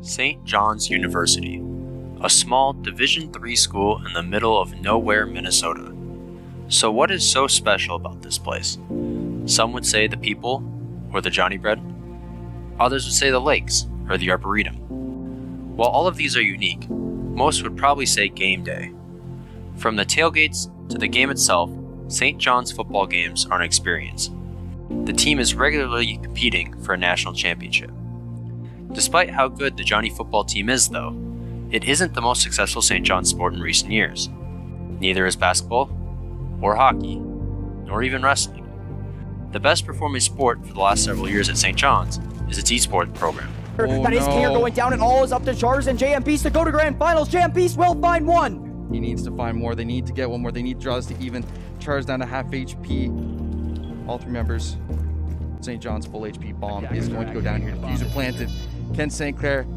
St. John's University, a small Division III school in the middle of nowhere, Minnesota. So what is so special about this place? Some would say the people, or the Johnny Bread. Others would say the lakes, or the Arboretum. While all of these are unique, most would probably say game day. From the tailgates to the game itself, St. John's football games are an experience. The team is regularly competing for a national championship. Despite how good the Johnny football team is, though, it isn't the most successful St. John's sport in recent years. Neither is basketball, or hockey, nor even wrestling. The best performing sport for the last several years at St. John's is its esports program. That is Kinger going down, and all is up to Chars and JM Beast to go to grand finals. JM Beast will find one. He needs to find more. They need to get one more. They need draws to even. Chars down to half HP. All three members. St. John's full HP bomb is going to go down here. Diffuser planted. Ken St. Clair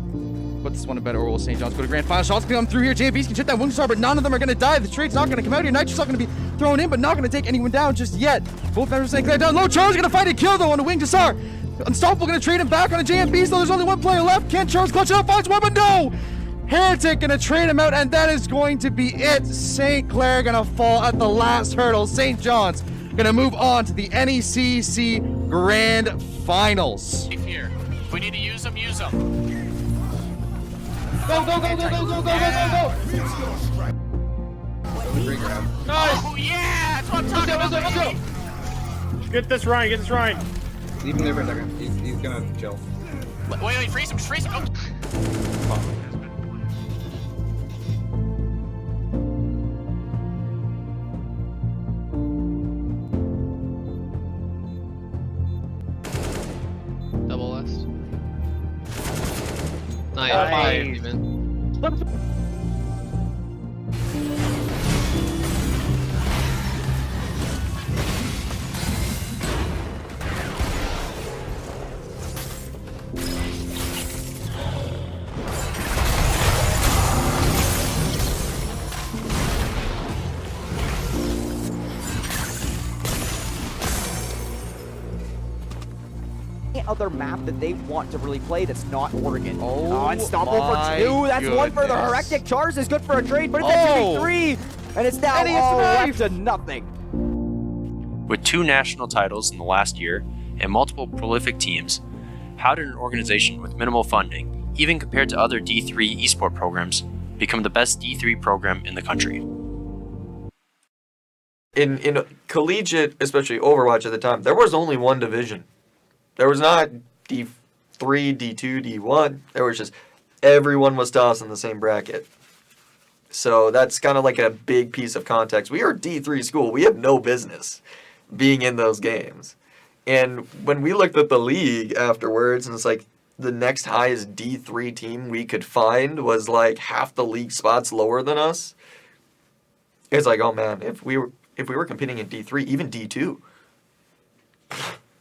puts this one in better, or will St. John's go to grand final? Shots come through here. JM Beast can hit that wing star, but none of them are going to die. The trade's not going to come out here. Nitro's not going to be thrown in, but not going to take anyone down just yet. Both members of St. Clair down low. Chars going to fight a kill, though, on a wing to Sar. Unstoppable going to trade him back on a JM Beast, though there's only one player left. Ken Charles clutch it up, finds one, but no! Heretic going to trade him out, and that is going to be it. St. Clair going to fall at the last hurdle. St. John's going to move on to the NECC Grand Finals. Here. If we need to use them, use them. Go, go, go, go, go, go, go, go, go! Nice. Oh, yeah! That's what I'm talking about. Let's go. Get this Ryan, get this Ryan. Leave him there for a second. He's gonna chill. Wait, freeze him, freeze him. Oh. Double S. Nice. Other map that they want to really play that's not Oregon. Oh, Unstoppable for two. That's one for the Heretic. Chars is good for a trade, but it's actually three. And it's now all left to nothing. With 2 national titles in the last year and multiple prolific teams, how did an organization with minimal funding, even compared to other D3 esport programs, become the best D3 program in the country? In collegiate, especially Overwatch at the time, there was only one division. There was not D3, D2, D1. There was just everyone was tossed in the same bracket. So that's kind of like a big piece of context. We are a D3 school. We have no business being in those games. And when we looked at the league afterwards, and it's like the next highest D3 team we could find was like half the league spots lower than us. It's like, oh man, if we were competing in D3, even D2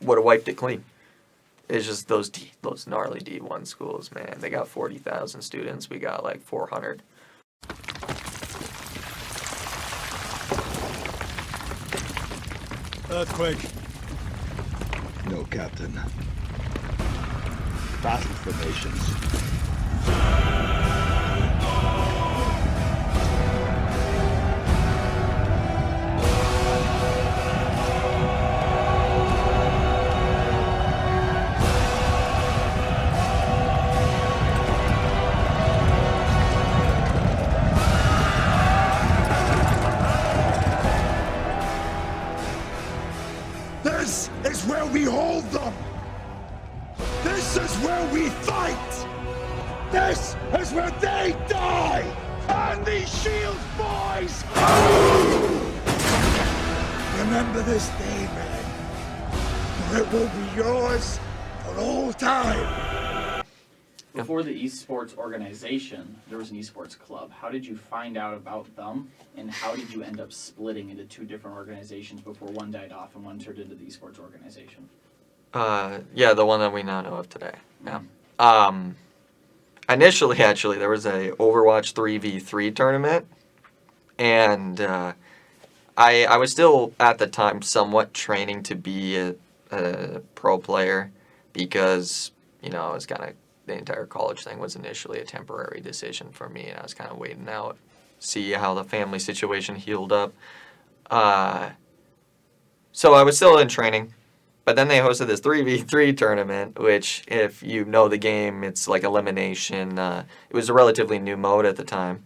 would have wiped it clean. It's just those gnarly D1 schools, man. They got 40,000 students. We got like 400. Earthquake. No, Captain. Battle formations. This is where we hold them! This is where we fight! This is where they die! And these shields, boys! Remember this day, man. For it will be yours for all time. Before the esports organization, there was an esports club. How did you find out about them, and how did you end up splitting into 2 different organizations before one died off and one turned into the esports organization? Yeah, the one that we now know of today. Yeah. Initially, actually, there was a Overwatch 3v3 tournament, and I was still at the time somewhat training to be a pro player because, you know, I was kind of the entire college thing was initially a temporary decision for me, and I was kind of waiting out, see how the family situation healed up. So I was still in training, but then they hosted this 3v3 tournament, which, if you know the game, it's like elimination. It was a relatively new mode at the time.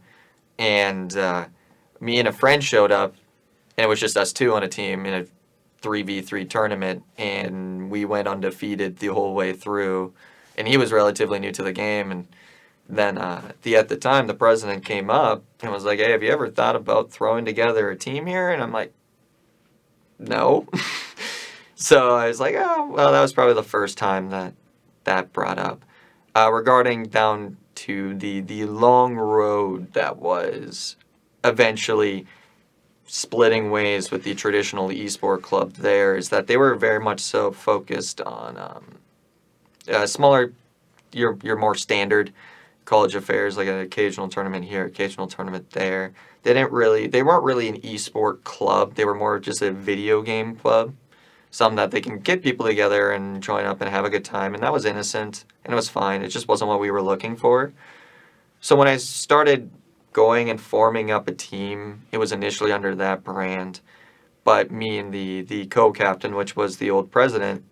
And me and a friend showed up, and it was just us two on a team in a 3v3 tournament, and we went undefeated the whole way through. And he was relatively new to the game, and then at the time, the president came up and was like, "Hey, have you ever thought about throwing together a team here?" And I'm like, "No." So I was like, "Oh, well, that was probably the first time that brought up." Regarding down to the long road that was eventually splitting ways with the traditional esport club there, is that they were very much so focused on smaller, your more standard college affairs, like an occasional tournament here, occasional tournament there. They weren't really an esport club. They were more just a video game club. Something that they can get people together and join up and have a good time. And that was innocent, and it was fine. It just wasn't what we were looking for. So when I started going and forming up a team, it was initially under that brand. But me and the co-captain, which was the old president,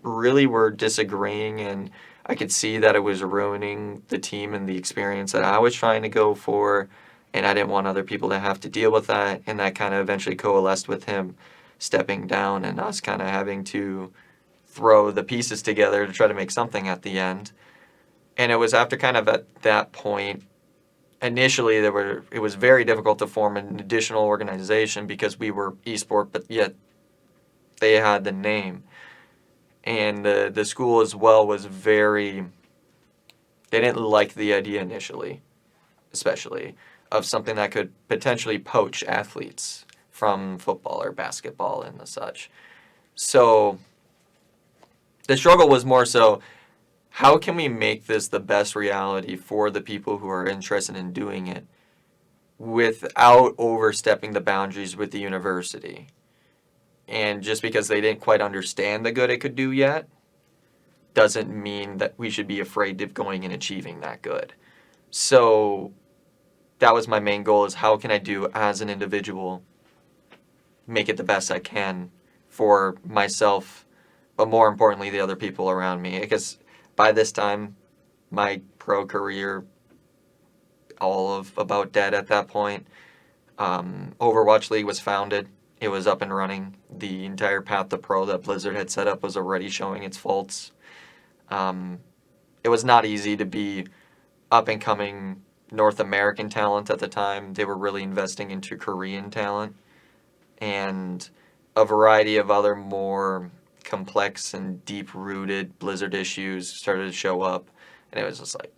really were disagreeing, and I could see that it was ruining the team and the experience that I was trying to go for, and I didn't want other people to have to deal with that, and that kind of eventually coalesced with him stepping down and us kind of having to throw the pieces together to try to make something at the end. And it was after kind of at that point, initially it was very difficult to form an additional organization because we were esport, but yet they had the name. And the school as well was they didn't like the idea initially, especially, of something that could potentially poach athletes from football or basketball and the such. So the struggle was more so, how can we make this the best reality for the people who are interested in doing it without overstepping the boundaries with the university? And just because they didn't quite understand the good it could do yet doesn't mean that we should be afraid of going and achieving that good. So that was my main goal, is how can I do as an individual, make it the best I can for myself, but more importantly, the other people around me. Because by this time, my pro career, all of about dead at that point. Overwatch League was founded. It was up and running. The entire path to pro that Blizzard had set up was already showing its faults. It was not easy to be up-and-coming North American talent at the time. They were really investing into Korean talent. And a variety of other more complex and deep-rooted Blizzard issues started to show up. And it was just like,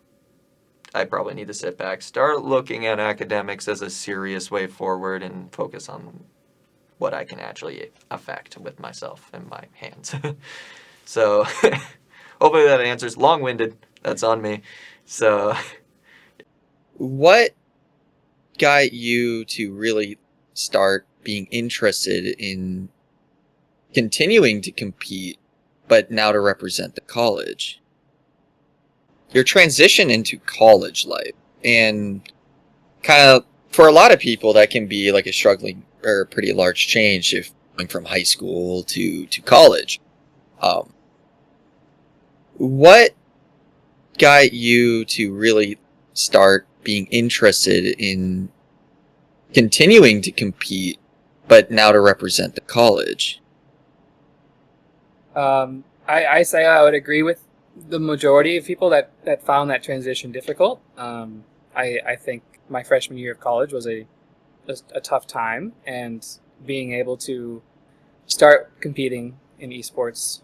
I probably need to sit back, start looking at academics as a serious way forward, and focus on what I can actually affect with myself and my hands. So hopefully that answers. Long-winded. That's on me. So what got you to really start being interested in continuing to compete, but now to represent the college? Your transition into college life, and kind of for a lot of people that can be like a struggling or pretty large change, if going from high school to college. What got you to really start being interested in continuing to compete, but now to represent the college? I say I would agree with the majority of people that found that transition difficult. I think my freshman year of college was a tough time, and being able to start competing in esports.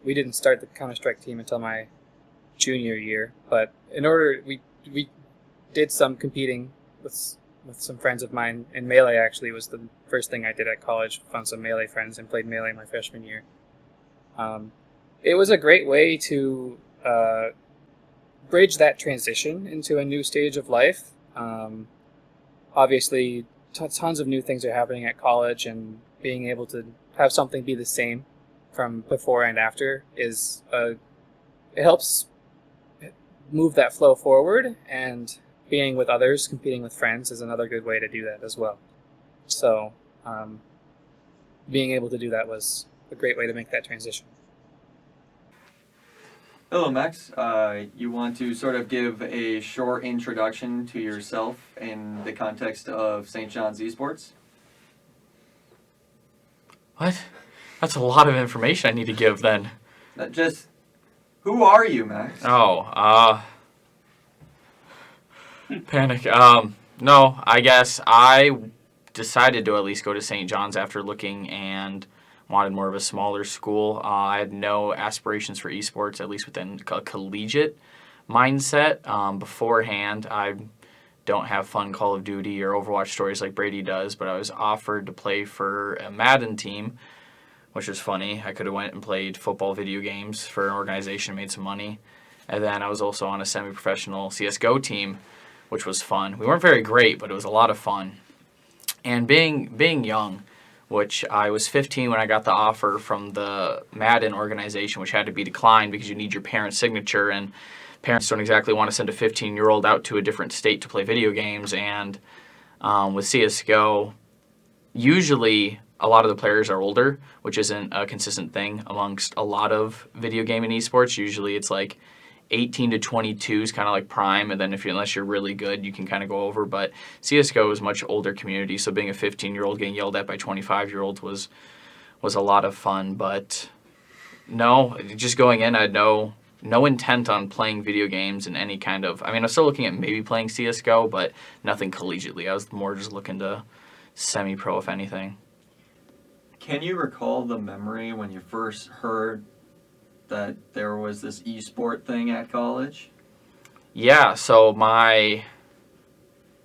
We didn't start the Counter-Strike team until my junior year, but we did some competing with some friends of mine, and Melee actually was the first thing I did at college. Found some Melee friends and played Melee my freshman year. It was a great way to bridge that transition into a new stage of life. Obviously, tons of new things are happening at college, and being able to have something be the same from before and after it helps move that flow forward, and being with others, competing with friends is another good way to do that as well. So being able to do that was a great way to make that transition. Hello, Max. You want to sort of give a short introduction to yourself in the context of St. John's Esports? What? That's a lot of information I need to give then. Just, who are you, Max? Panic. No, I guess I decided to at least go to St. John's after looking and wanted more of a smaller school. I had no aspirations for esports, at least within a collegiate mindset. Beforehand, I don't have fun Call of Duty or Overwatch stories like Brady does, but I was offered to play for a Madden team, which was funny. I could have went and played football video games for an organization, made some money. And then I was also on a semi-professional CSGO team, which was fun. We weren't very great, but it was a lot of fun. And being young, which I was 15 when I got the offer from the Madden organization, which had to be declined because you need your parents' signature, and parents don't exactly want to send a 15-year-old out to a different state to play video games. And with CSGO, usually a lot of the players are older, which isn't a consistent thing amongst a lot of video game and esports. Usually it's like 18 to 22 is kind of like prime, and then unless you're really good, you can kind of go over. But CSGO is a much older community, so being a 15-year-old getting yelled at by 25-year-olds was a lot of fun. But no, just going in, I had no intent on playing video games in any kind of... I mean, I was still looking at maybe playing CSGO, but nothing collegiately. I was more just looking to semi-pro, if anything. Can you recall the memory when you first heard that there was this esport thing at college? Yeah, so my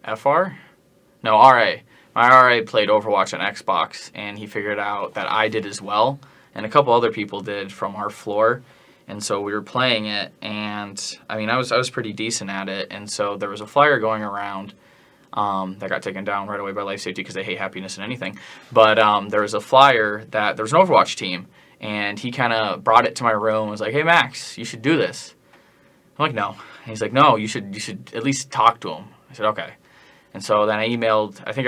FR? No, RA. My RA played Overwatch on Xbox, and he figured out that I did as well, and a couple other people did from our floor. And so we were playing it, and I mean, I was pretty decent at it. And so there was a flyer going around that got taken down right away by Life Safety because they hate happiness and anything. But there was a flyer that there was an Overwatch team, and he kind of brought it to my room and was like, "Hey, Max, you should do this." I'm like, "No." And he's like, "No, you should at least talk to him." I said, "Okay." And so then I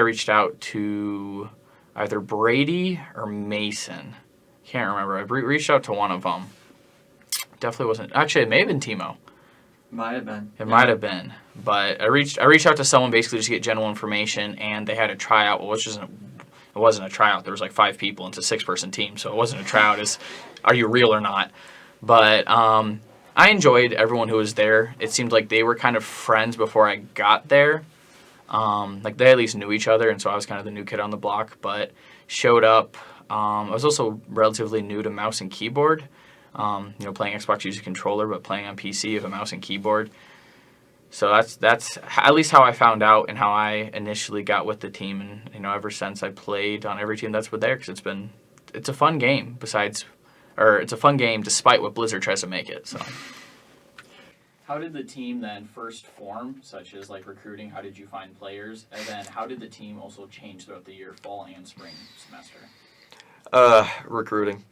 reached out to either Brady or Mason. Can't remember. I reached out to one of them. Definitely wasn't. Actually, it may have been Timo. Might have been. It might have been. But I reached out to someone basically just to get general information, and they had a tryout, which it wasn't a tryout. There was like 5 people. It's a 6-person team, so it wasn't a tryout. It's, are you real or not? But I enjoyed everyone who was there. It seemed like they were kind of friends before I got there. Like they at least knew each other, and so I was kind of the new kid on the block. But showed up. I was also relatively new to mouse and keyboard. Playing Xbox using a controller, but playing on PC with a mouse and keyboard. So that's at least how I found out and how I initially got with the team. And ever since I played on every team that's been there, because it's a fun game. It's a fun game despite what Blizzard tries to make it. So. How did the team then first form, such as like recruiting? How did you find players? And then how did the team also change throughout the year, fall and spring semester? Recruiting.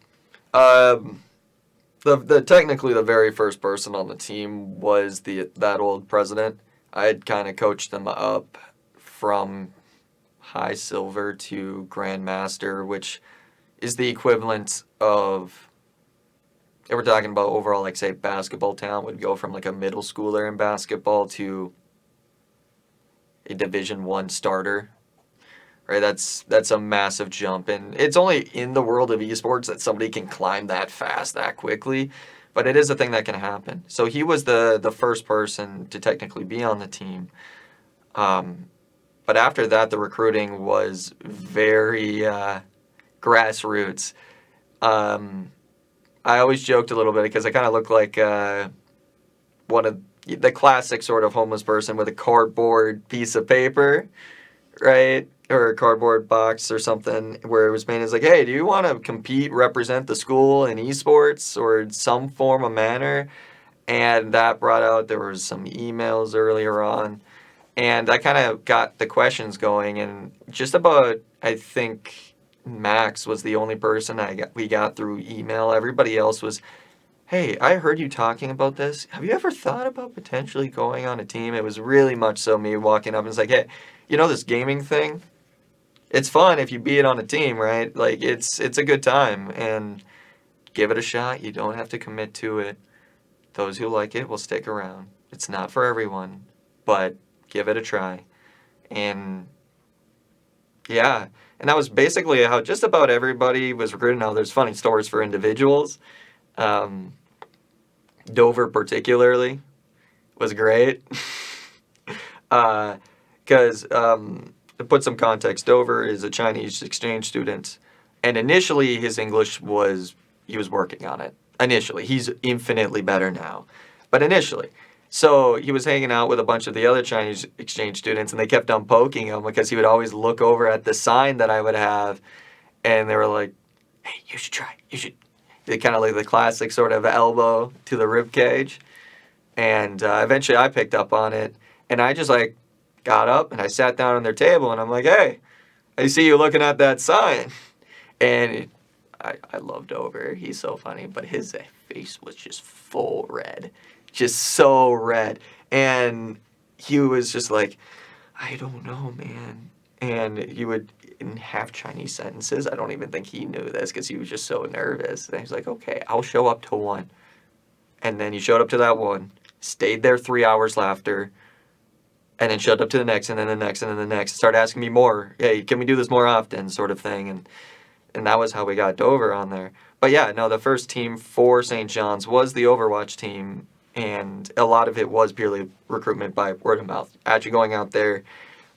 Technically the very first person on the team was that old president. I had kind of coached them up from high silver to grandmaster, which is the equivalent of, if we're talking about overall, like say basketball talent, would go from like a middle schooler in basketball to a Division I starter. Right, that's a massive jump, and it's only in the world of esports that somebody can climb that fast, that quickly, but it is a thing that can happen. So he was the first person to technically be on the team, but after that, the recruiting was very grassroots. I always joked a little bit because I kind of look like one of the classic sort of homeless person with a cardboard piece of paper, right? Or a cardboard box or something where it was made as like, hey, do you want to compete, represent the school in esports or in some form of manner? And that brought out, there was some emails earlier on. And I kind of got the questions going, and just about, I think, Max was the only person we got through email. Everybody else was hey, I heard you talking about this. Have you ever thought about potentially going on a team? It was really much so me walking up and it's like, hey, you know this gaming thing? It's fun if you be it on a team, right? Like it's a good time and give it a shot. You don't have to commit to it. Those who like it will stick around. It's not for everyone, but give it a try. And yeah, and that was basically how just about everybody was recruited. Now there's funny stories for individuals. Dover particularly was great. Because to put some context, Dover is a Chinese exchange student, and initially his English he was working on it. Initially, he's infinitely better now, but initially. So he was hanging out with a bunch of the other Chinese exchange students, and they kept on poking him because he would always look over at the sign that I would have, and they were like, "Hey, you should try. You should." They kind of like the classic sort of elbow to the rib cage, and eventually I picked up on it, and I just like got up and I sat down on their table, and I'm like, "Hey, I see you looking at that sign," and I loved Dover. He's so funny, but his face was just full red. Just so red. And he was just like, I don't know, man. And he would, in half Chinese sentences, I don't even think he knew this because he was just so nervous. And he's like, okay, I'll show up to one. And then he showed up to that one, stayed there 3 hours after, and then showed up to the next, and then the next, and then the next. Started asking me more. Hey, can we do this more often, sort of thing. And that was how we got Dover on there. But yeah, no, the first team for St. John's was the Overwatch team, and a lot of it was purely recruitment by word of mouth. Actually going out there,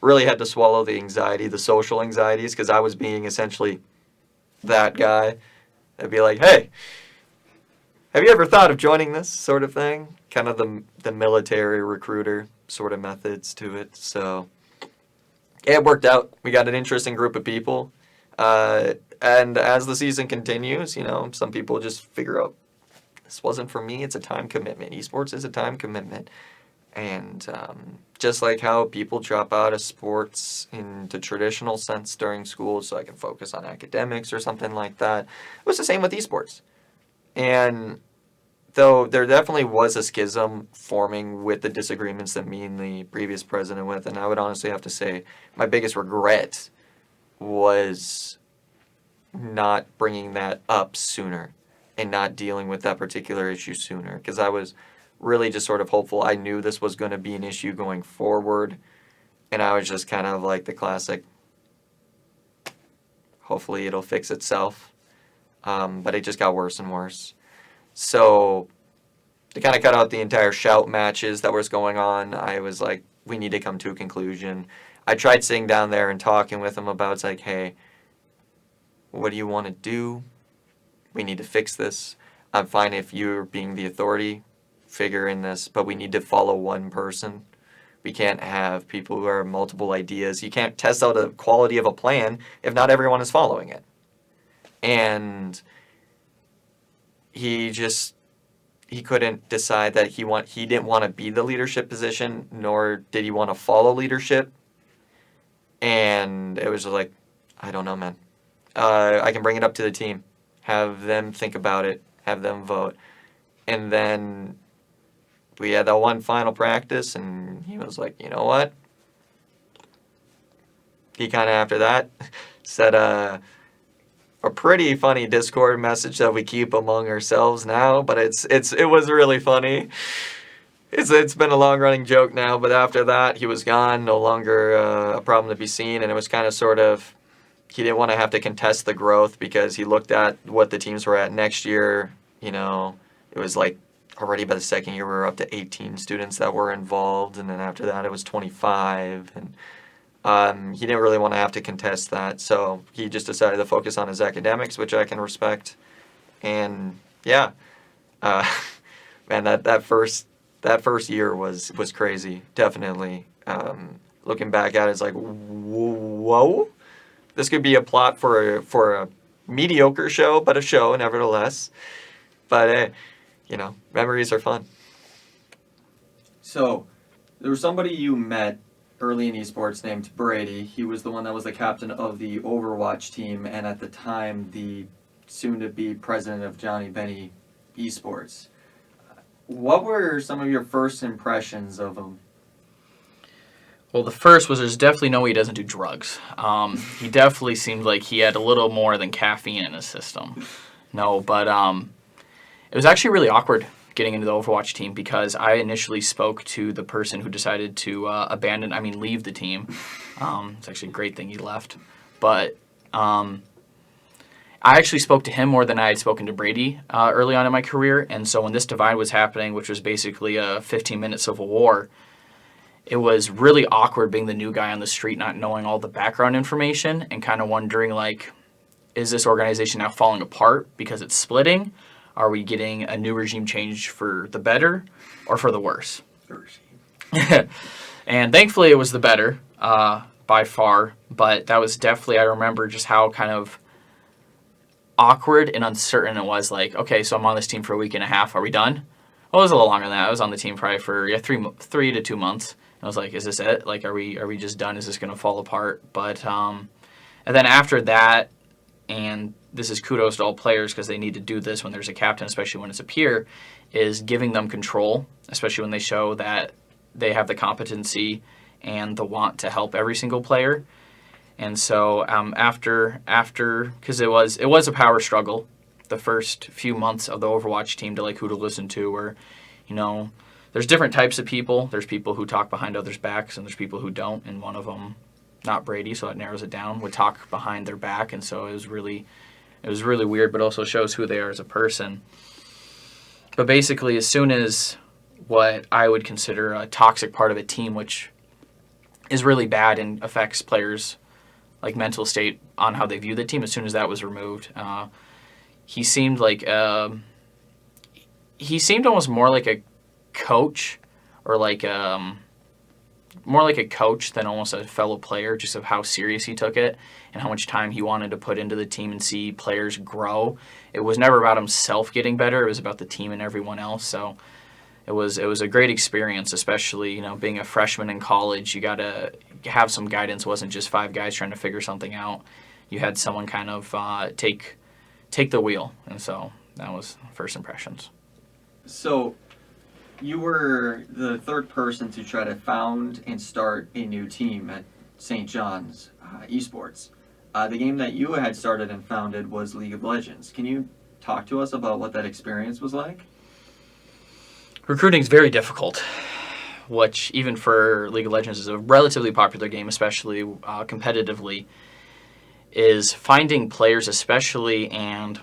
really had to swallow the anxiety, the social anxieties, because I was being essentially that guy. I'd be like, hey, have you ever thought of joining this sort of thing? Kind of the military recruiter sort of methods to it. So yeah, it worked out. We got an interesting group of people. And as the season continues, you know, some people just figure out this wasn't for me. It's a time commitment. Esports is a time commitment. And just like how people drop out of sports in the traditional sense during school so I can focus on academics or something like that, it was the same with esports. And though there definitely was a schism forming with the disagreements that me and the previous president with, and I would honestly have to say my biggest regret was not bringing that up sooner and not dealing with that particular issue sooner, because I was really just sort of hopeful. I knew this was going to be an issue going forward, and I was just kind of like the classic, hopefully it'll fix itself, but it just got worse and worse. So to kind of cut out the entire shout matches that was going on, I was like, we need to come to a conclusion. I tried sitting down there and talking with him about, it's like, hey, what do you want to do? We need to fix this. I'm fine if you're being the authority figure in this, but we need to follow one person. We can't have people who have multiple ideas. You can't test out the quality of a plan if not everyone is following it. And he couldn't decide that he didn't want to be the leadership position, nor did he want to follow leadership. And it was just like, I don't know, man. I can bring it up to the team, have them think about it, have them vote. And then we had that one final practice, and he was like, you know what? He kind of, after that, said a pretty funny Discord message that we keep among ourselves now, but it was really funny. It's been a long-running joke now, but after that, he was gone, no longer a problem to be seen, and it was kind of sort of, he didn't want to have to contest the growth because he looked at what the teams were at next year. You know, it was like already by the second year we were up to 18 students that were involved, and then after that it was 25, and he didn't really want to have to contest that, so he just decided to focus on his academics, which I can respect. And yeah, man, that first year was crazy, definitely. Looking back at it, it's like, whoa. This could be a plot for a mediocre show, but a show nevertheless. But you know, memories are fun. So, there was somebody you met early in esports named Brady. He was the one that was the captain of the Overwatch team, and at the time, the soon-to-be president of Johnny Benny Esports. What were some of your first impressions of him? Well, the first was there's definitely no way he doesn't do drugs. He definitely seemed like he had a little more than caffeine in his system. No, but it was actually really awkward getting into the Overwatch team because I initially spoke to the person who decided to leave the team. It's actually a great thing he left. But I actually spoke to him more than I had spoken to Brady early on in my career. And so when this divide was happening, which was basically a 15-minute civil war, it was really awkward being the new guy on the street, not knowing all the background information and kind of wondering, like, is this organization now falling apart because it's splitting? Are we getting a new regime change for the better or for the worse? And thankfully it was the better by far, but that was definitely, I remember just how kind of awkward and uncertain it was. Like, okay, so I'm on this team for a week and a half. Are we done? Well, it was a little longer than that. I was on the team probably for 3 to 2 months. I was like, is this it? Like, are we just done? Is this going to fall apart? But and then after that, and this is kudos to all players because they need to do this when there's a captain, especially when it's a peer, is giving them control, especially when they show that they have the competency and the want to help every single player. And so after because it was a power struggle, the first few months of the Overwatch team to like who to listen to, or there's different types of people. There's people who talk behind others' backs, and there's people who don't. And one of them, not Brady, so that narrows it down, would talk behind their back, and so it was really weird, but also shows who they are as a person. But basically, as soon as what I would consider a toxic part of a team, which is really bad and affects players' like mental state on how they view the team, as soon as that was removed, he seemed almost more like a coach, or like more like a coach than almost a fellow player, just of how serious he took it and how much time he wanted to put into the team and see players grow. It was never about himself getting better. It was about the team and everyone else. So it was a great experience, especially, being a freshman in college. You got to have some guidance. It wasn't just 5 guys trying to figure something out. You had someone kind of take the wheel. And so that was first impressions. So you were the third person to try to found and start a new team at St. John's Esports. The game that you had started and founded was League of Legends. Can you talk to us about what that experience was like? Recruiting is very difficult, which even for League of Legends is a relatively popular game, especially competitively, is finding players especially. And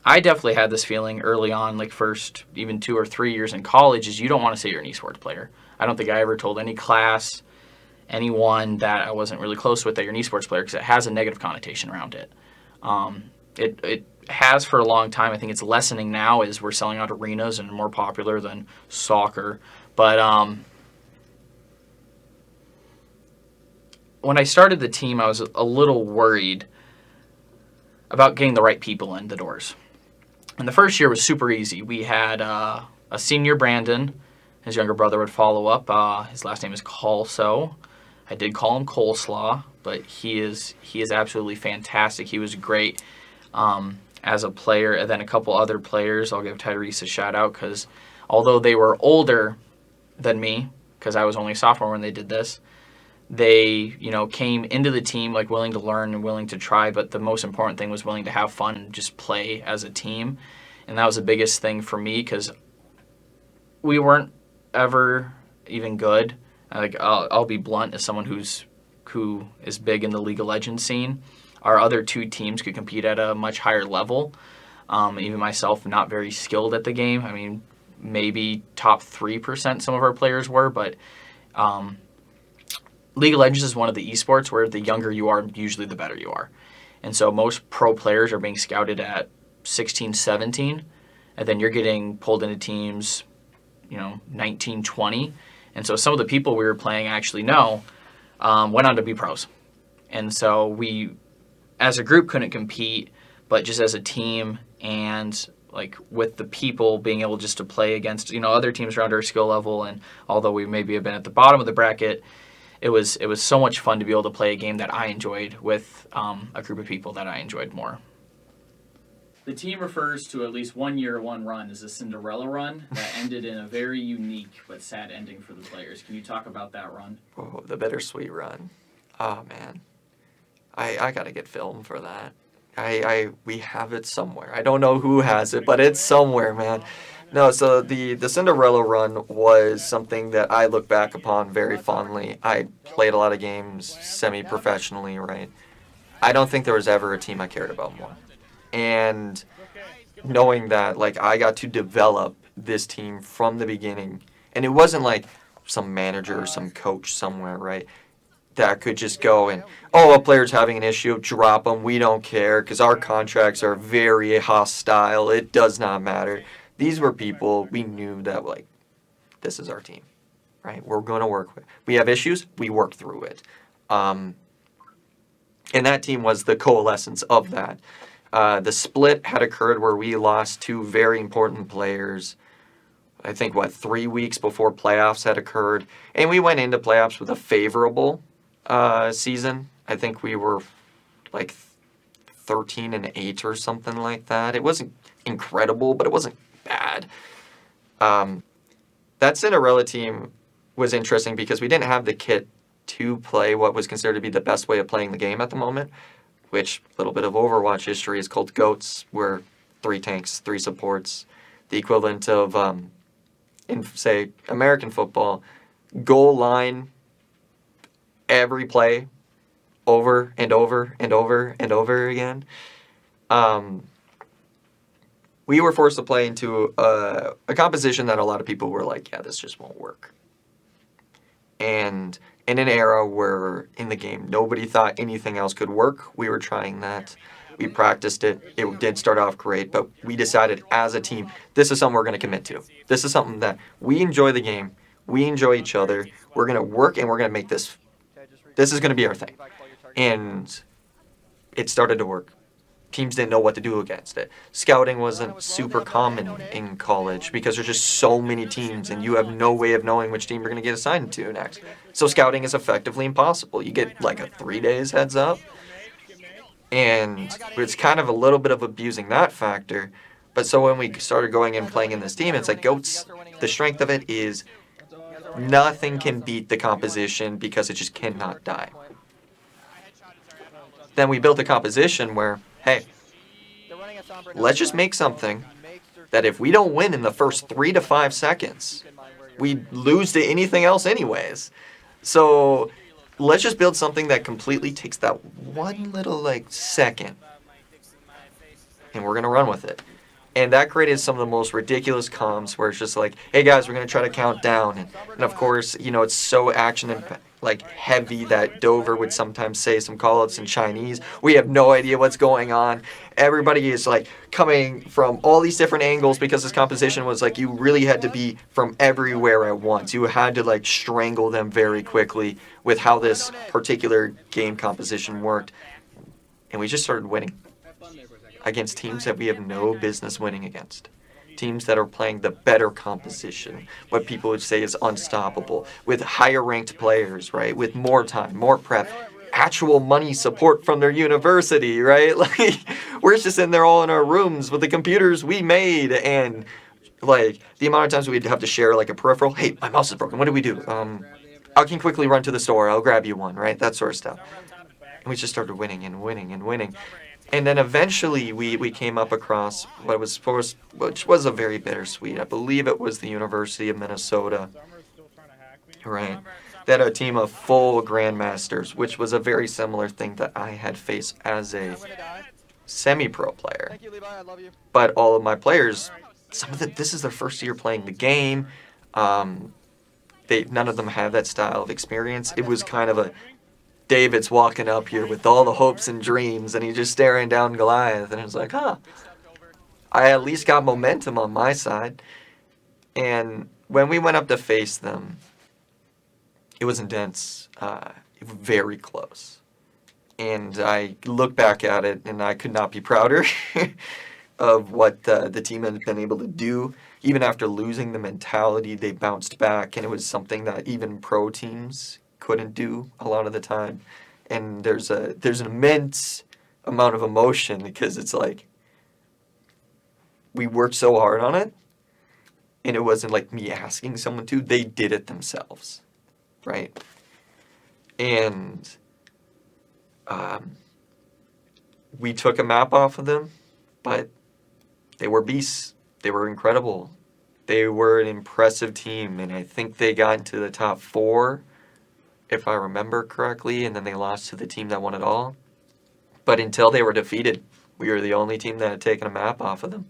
I definitely had this feeling early on, like first even 2 or 3 years in college, is you don't want to say you're an esports player. I don't think I ever told any class, anyone that I wasn't really close with that you're an esports player, because it has a negative connotation around it. It has for a long time. I think it's lessening now as we're selling out arenas and more popular than soccer. But when I started the team, I was a little worried about getting the right people in the doors. And the first year was super easy. We had a senior, Brandon. His younger brother would follow up. His last name is Colso. I did call him Coleslaw, but he is absolutely fantastic. He was great as a player. And then a couple other players. I'll give Tyrese a shout out because although they were older than me, because I was only a sophomore when they did this, they came into the team like willing to learn and willing to try, but the most important thing was willing to have fun and just play as a team. And that was the biggest thing for me, because we weren't ever even good. Like I'll be blunt, as someone who is big in the League of Legends scene. Our other 2 teams could compete at a much higher level. Even myself, not very skilled at the game. I mean, maybe top 3% some of our players were, but League of Legends is one of the esports where the younger you are, usually the better you are. And so most pro players are being scouted at 16, 17, and then you're getting pulled into teams, 19, 20. And so some of the people we were playing actually went on to be pros. And so we, as a group, couldn't compete, but just as a team and like with the people being able just to play against, other teams around our skill level. And although we maybe have been at the bottom of the bracket, it was so much fun to be able to play a game that I enjoyed with a group of people that I enjoyed more. The team refers to at least 1 year, one run as a Cinderella run that ended in a very unique but sad ending for the players. Can you talk about that run? Oh, the bittersweet run. Oh man, I gotta get film for that. We have it somewhere. I don't know who has it, but it's somewhere, man. No, so the Cinderella run was something that I look back upon very fondly. I played a lot of games semi-professionally, right? I don't think there was ever a team I cared about more. And knowing that, like, I got to develop this team from the beginning, and it wasn't like some manager or some coach somewhere, right? That could just go and, oh, a player's having an issue, drop them, we don't care, because our contracts are very hostile, it does not matter. These were people we knew that, like, this is our team, right? We're going to work with. We have issues, we work through it. And that team was the coalescence of that. The split had occurred where we lost two very important players. I think, 3 weeks before playoffs had occurred. And we went into playoffs with a favorable season. I think we were like 13-8 or something like that. It wasn't incredible, but it wasn't bad. That Cinderella team was interesting because we didn't have the kit to play what was considered to be the best way of playing the game at the moment, which, a little bit of Overwatch history, is called GOATs, where 3 tanks, 3 supports, the equivalent of, in, say, American football, goal line every play over and over and over and over again. We were forced to play into a composition that a lot of people were like, yeah, this just won't work. And in an era where in the game nobody thought anything else could work, we were trying that. We practiced it. It did start off great, but we decided as a team, this is something we're going to commit to. This is something that we enjoy the game. We enjoy each other. We're going to work and we're going to make this. This is going to be our thing. And it started to work. Teams didn't know what to do against it. Scouting wasn't super common in college because there's just so many teams and you have no way of knowing which team you're going to get assigned to next. So scouting is effectively impossible. You get like a 3 days heads up. And it's kind of a little bit of abusing that factor. But so when we started going and playing in this team, it's like GOATs, the strength of it is nothing can beat the composition because it just cannot die. Then we built a composition where, hey, let's just make something that if we don't win in the first 3 to 5 seconds, we lose to anything else anyways. So let's just build something that completely takes that one little second, and we're going to run with it. And that created some of the most ridiculous comms where it's just like, hey guys, we're going to try to count down. And of course, it's so action and heavy that Dover would sometimes say some call-outs in Chinese. We have no idea what's going on. Everybody is coming from all these different angles because this composition was you really had to be from everywhere at once. You had to strangle them very quickly with how this particular game composition worked. And we just started winning against teams that we have no business winning against. Teams that are playing the better composition, what people would say is unstoppable, with higher ranked players, right? With more time, more prep, actual money support from their university, right? We're just in there all in our rooms with the computers we made, and the amount of times we'd have to share a peripheral. Hey, my mouse is broken. What do we do? I can quickly run to the store. I'll grab you one, right? That sort of stuff. And we just started winning and winning and winning. And then eventually we came up across which was a very bittersweet. I believe it was the University of Minnesota, right? That a team of full grandmasters, which was a very similar thing that I had faced as a semi-pro player. But all of my players, this is their first year playing the game. None of them have that style of experience. It was kind of a David's walking up here with all the hopes and dreams, and he's just staring down Goliath, and it's like, I at least got momentum on my side. And when we went up to face them, it was intense, very close. And I look back at it, and I could not be prouder of what the team had been able to do. Even after losing the mentality, they bounced back, and it was something that even pro teams couldn't do a lot of the time. And there's an immense amount of emotion because it's we worked so hard on it, and it wasn't like me asking someone to. They did it themselves, right? And we took a map off of them, but they were beasts. They were incredible. They were an impressive team, and I think they got into the top 4, if I remember correctly, and then they lost to the team that won it all. But until they were defeated, we were the only team that had taken a map off of them.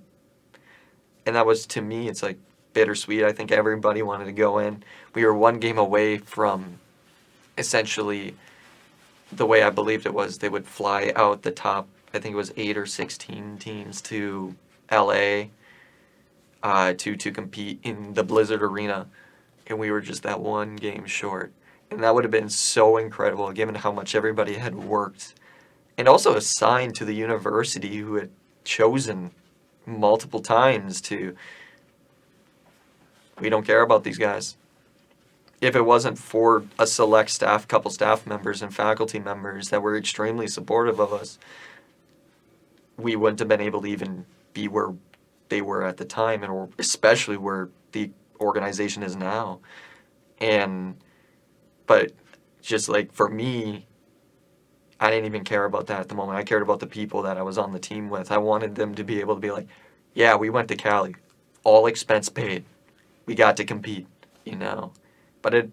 And that was, to me, it's like bittersweet. I think everybody wanted to go in. We were one game away from essentially the way I believed it was. They would fly out the top, I think it was 8 or 16 teams to LA to compete in the Blizzard Arena. And we were just that one game short. And that would have been so incredible given how much everybody had worked. And also assigned to the university who had chosen multiple times to, we don't care about these guys. If it wasn't for a select couple staff members and faculty members that were extremely supportive of us, we wouldn't have been able to even be where they were at the time, and especially where the organization is now. But just like for me, I didn't even care about that at the moment. I cared about the people that I was on the team with. I wanted them to be able to be like, yeah, we went to Cali, all expense paid. We got to compete, But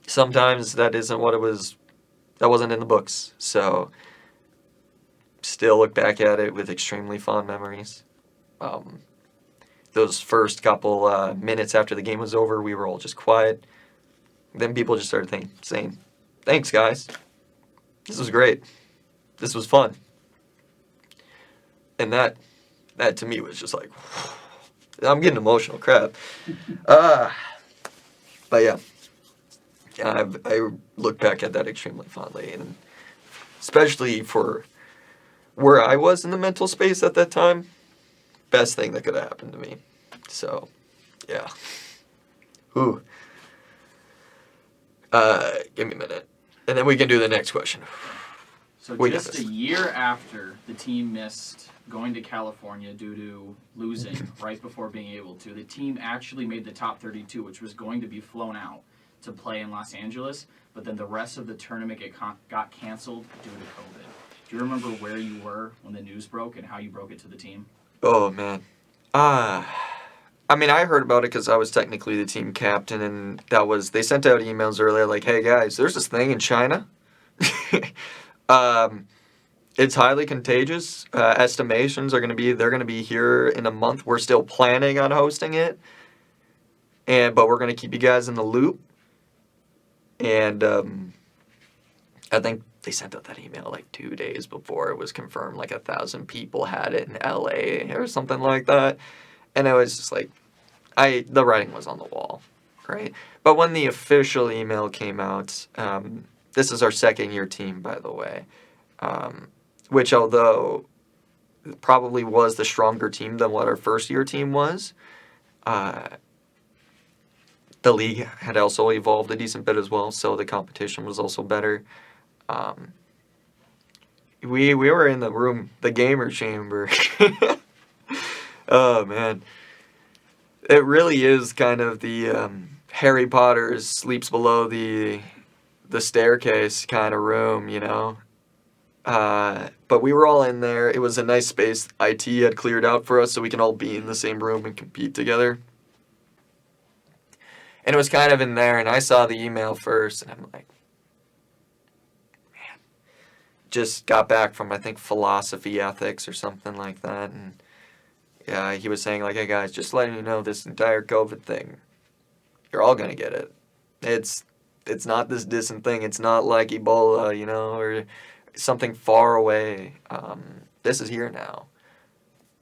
sometimes that isn't what it was. That wasn't in the books. So still look back at it with extremely fond memories. Those first couple minutes after the game was over, we were all just quiet. Then people just started saying, thanks, guys. This was great. This was fun. And that to me was just like, I'm getting emotional, crap. But yeah, I look back at that extremely fondly, and especially for where I was in the mental space at that time, best thing that could have happened to me. So, yeah. Ooh. Give me a minute. And then we can do the next question. So just a year after the team missed going to California due to losing right before being able to, the team actually made the top 32, which was going to be flown out to play in Los Angeles, but then the rest of the tournament got canceled due to COVID. Do you remember where you were when the news broke and how you broke it to the team? Oh, man. I mean, I heard about it because I was technically the team captain, and they sent out emails earlier like, hey, guys, there's this thing in China. It's highly contagious. Estimations are they're going to be here in a month. We're still planning on hosting it, but we're going to keep you guys in the loop. And I think they sent out that email like 2 days before it was confirmed, like 1,000 people had it in LA or something like that. And it was just like, the writing was on the wall, right? But when the official email came out, this is our second-year team, by the way, which although probably was the stronger team than what our first-year team was, the league had also evolved a decent bit as well, so the competition was also better. We were in the room, the gamer chamber. Oh, man. It really is kind of the Harry Potter sleeps below the staircase kind of room, But we were all in there. It was a nice space IT had cleared out for us so we can all be in the same room and compete together. And it was kind of in there, and I saw the email first, and I'm like, man. Just got back from, I think, philosophy ethics or something like that, and yeah, he was saying, like, hey, guys, just letting you know this entire COVID thing, you're all going to get it. It's not this distant thing. It's not like Ebola, or something far away. This is here now.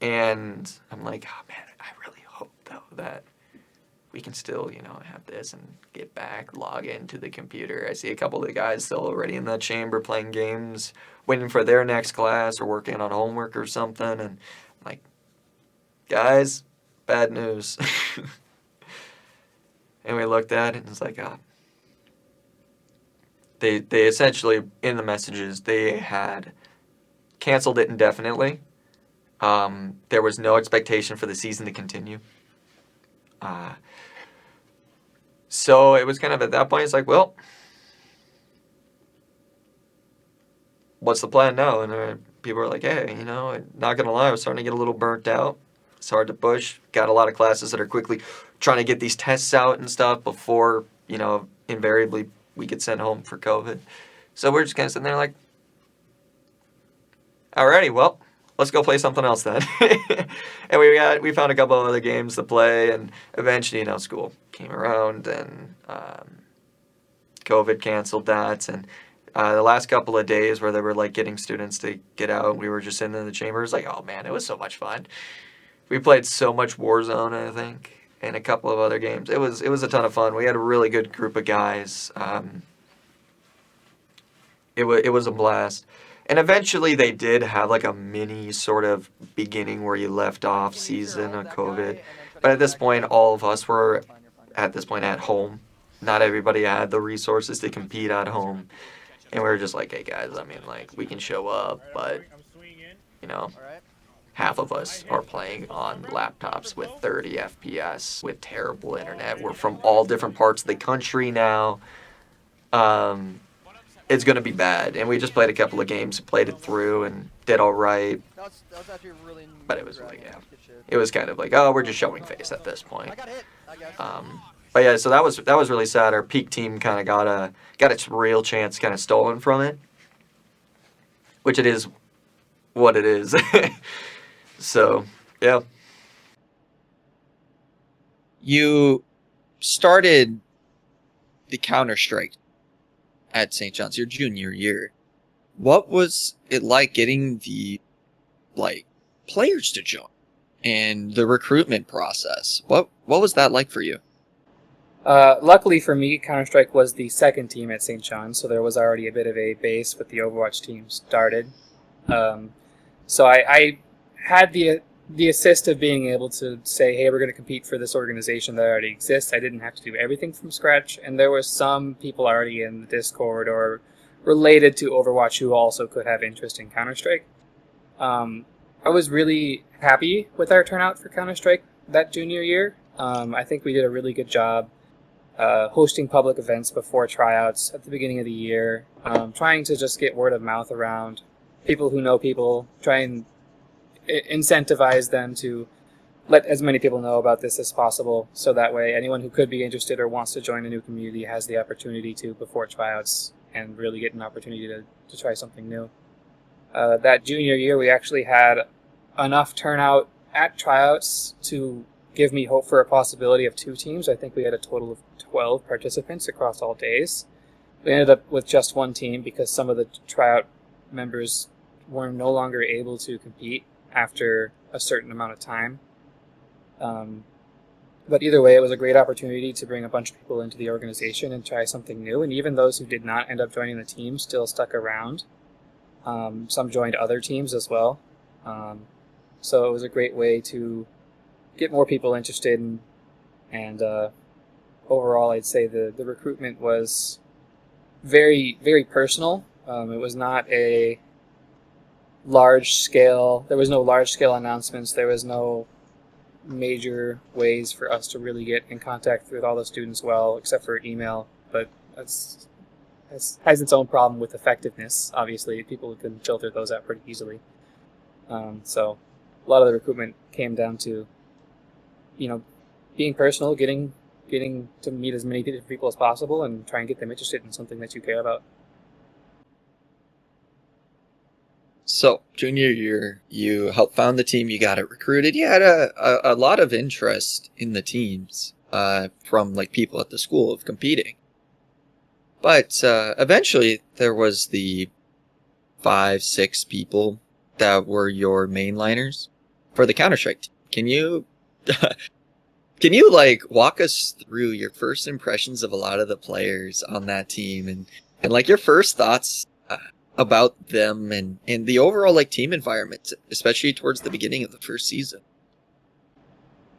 And I'm like, oh, man, I really hope, though, that we can still, have this and get back, log into the computer. I see a couple of the guys still already in that chamber playing games, waiting for their next class or working on homework or something. And I'm like, guys, bad news. And we looked at it and it's like, they essentially, in the messages, they had canceled it indefinitely. There was no expectation for the season to continue. So it was kind of at that point, it's like, well, what's the plan now? And people were like, hey, not going to lie, I was starting to get a little burnt out. It's hard to push. Got a lot of classes that are quickly trying to get these tests out and stuff before, invariably we get sent home for COVID. So we're just kind of sitting there like, alrighty, well, let's go play something else then. And we found a couple of other games to play, and eventually, school came around, and COVID canceled that, and the last couple of days where they were like getting students to get out, we were just sitting in the chambers like, oh man, it was so much fun. We played so much Warzone, I think, and a couple of other games. It was a ton of fun. We had a really good group of guys. It was a blast. And eventually they did have like a mini sort of beginning where you left off season of COVID. But at this point, all of us were at home. Not everybody had the resources to compete at home. And we were just like, hey guys, we can show up, but, half of us are playing on laptops with 30 FPS, with terrible internet. We're from all different parts of the country now. It's going to be bad. And we just played a couple of games, played it through, and did all right. But it was like, it was kind of like, oh, we're just showing face at this point. But yeah, so that was really sad. Our peak team kind of got its real chance kind of stolen from it, which it is what it is. So, yeah. You started the Counter-Strike at St. John's your junior year. What was it like getting the players to join and the recruitment process? What was that like for you? Luckily for me, Counter-Strike was the second team at St. John's, so there was already a bit of a base with the Overwatch team started. So I had the assist of being able to say, hey, we're going to compete for this organization that already exists. I didn't have to do everything from scratch, and there were some people already in the Discord or related to Overwatch who also could have interest in Counter-Strike. I was really happy with our turnout for Counter-Strike that junior year. I think we did a really good job hosting public events before tryouts at the beginning of the year, trying to just get word of mouth around people who know people, try and incentivize them to let as many people know about this as possible, so that way anyone who could be interested or wants to join a new community has the opportunity to before tryouts and really get an opportunity to try something new. That junior year we actually had enough turnout at tryouts to give me hope for a possibility of 2 teams. I think we had a total of 12 participants across all days. We ended up with just 1 team because some of the tryout members were no longer able to compete after a certain amount of time. But either way, it was a great opportunity to bring a bunch of people into the organization and try something new. And even those who did not end up joining the team still stuck around. Some joined other teams as well. So it was a great way to get more people interested and overall I'd say the recruitment was very, very personal. It was not a large scale, there was no large scale announcements, there was no major ways for us to really get in contact with all the students well, except for email, but that's has its own problem with effectiveness. Obviously, people can filter those out pretty easily. So a lot of the recruitment came down to, being personal, getting to meet as many people as possible and try and get them interested in something that you care about. So, junior year, you helped found the team, you got it recruited. You had a lot of interest in the teams from people at the school of competing. But eventually, there was the 5-6 people that were your mainliners for the Counter-Strike team. Can you walk us through your first impressions of a lot of the players on that team and your first thoughts about them and the overall team environment, especially towards the beginning of the first season?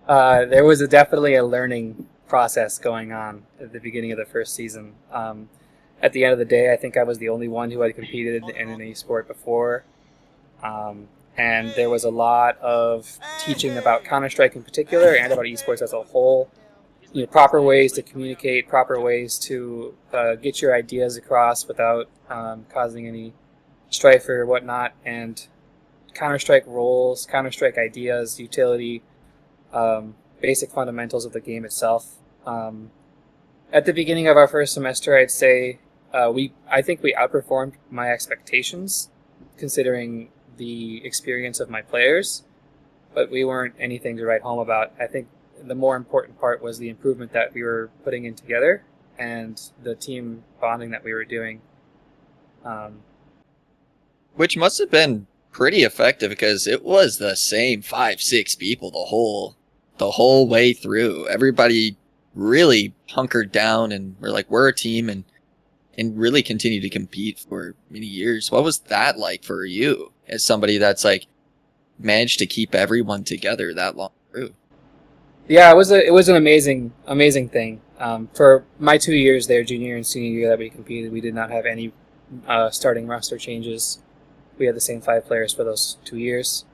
There was definitely a learning process going on at the beginning of the first season. At the end of the day, I think I was the only one who had competed in an esport before. and there was a lot of teaching about Counter-Strike in particular and about esports as a whole. Proper ways to communicate, proper ways to get your ideas across without causing any strife or whatnot, and Counter-Strike roles, Counter-Strike ideas, utility, basic fundamentals of the game itself. At the beginning of our first semester, I'd say I think we outperformed my expectations, considering the experience of my players, but we weren't anything to write home about. I think the more important part was the improvement that we were putting in together and the team bonding that we were doing. Which must have been pretty effective because it was the same 5-6 people the whole way through. Everybody really hunkered down and we're a team and really continue to compete for many years. What was that like for you as somebody that's managed to keep everyone together that long through? Yeah, it was an amazing thing. For my 2 years there, junior and senior year that we competed, we did not have any starting roster changes. We had the same 5 players for those 2 years,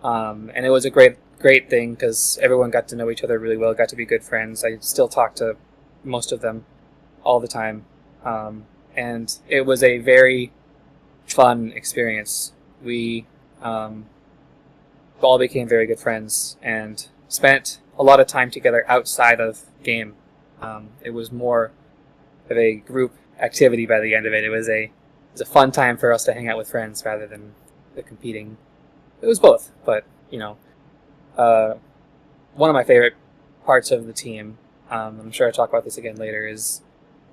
and it was a great thing because everyone got to know each other really well, got to be good friends. I still talk to most of them all the time, and it was a very fun experience. We all became very good friends and spent a lot of time together outside of game. It was more of a group activity by the end of it. It was a fun time for us to hang out with friends rather than the competing. It was both, but one of my favorite parts of the team, I'm sure I'll talk about this again later, is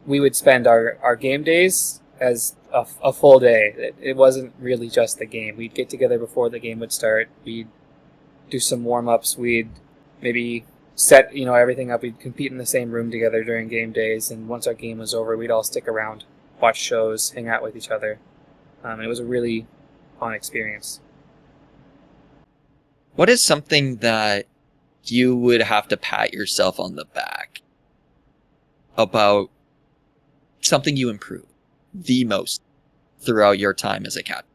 we would spend our game days as a full day. It wasn't really just the game. We'd get together before the game would start. We'd do some warm-ups. We'd maybe set everything up. We'd compete in the same room together during game days, and once our game was over, we'd all stick around, watch shows, hang out with each other. It was a really fun experience. What is something that you would have to pat yourself on the back about something you improved the most throughout your time as a captain?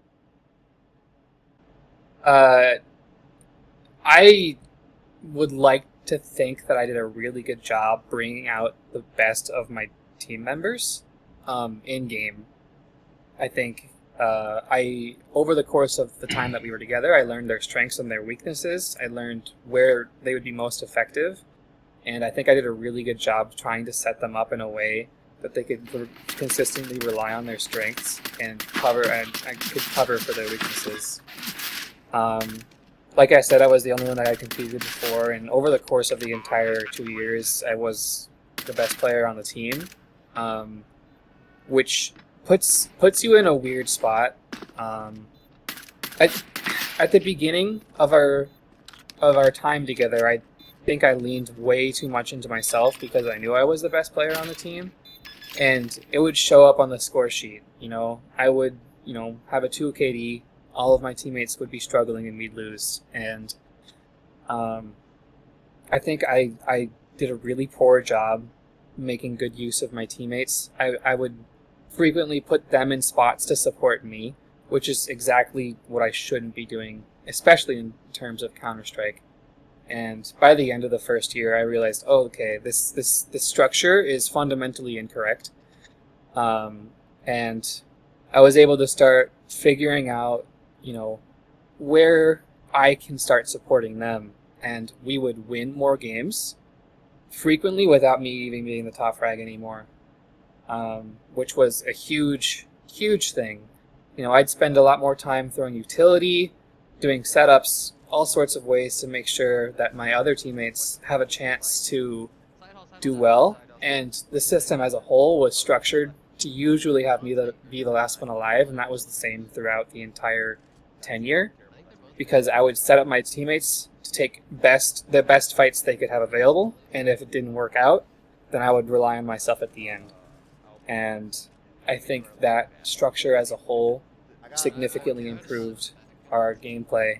I would like to think that I did a really good job bringing out the best of my team members in game. I think over the course of the time that we were together, I learned their strengths and their weaknesses. I learned where they would be most effective, and I think I did a really good job trying to set them up in a way that they could consistently rely on their strengths and cover could cover for their weaknesses. Like I said, I was the only one that I competed before, and over the course of the entire 2 years, I was the best player on the team, which puts you in a weird spot. At the beginning of our time together, I think I leaned way too much into myself because I knew I was the best player on the team, and it would show up on the score sheet. I would have a 2 KD. All of my teammates would be struggling and we'd lose. And I think I did a really poor job making good use of my teammates. I would frequently put them in spots to support me, which is exactly what I shouldn't be doing, especially in terms of Counter-Strike. And by the end of the first year, I realized, this structure is fundamentally incorrect. And I was able to start figuring out where I can start supporting them, and we would win more games frequently without me even being the top frag anymore, which was a huge thing. I'd spend a lot more time throwing utility, doing setups, all sorts of ways to make sure that my other teammates have a chance to do well, and the system as a whole was structured to usually have me be the last one alive, and that was the same throughout the entire tenure, because I would set up my teammates to take the best fights they could have available, and if it didn't work out, then I would rely on myself at the end. And I think that structure as a whole significantly improved our gameplay,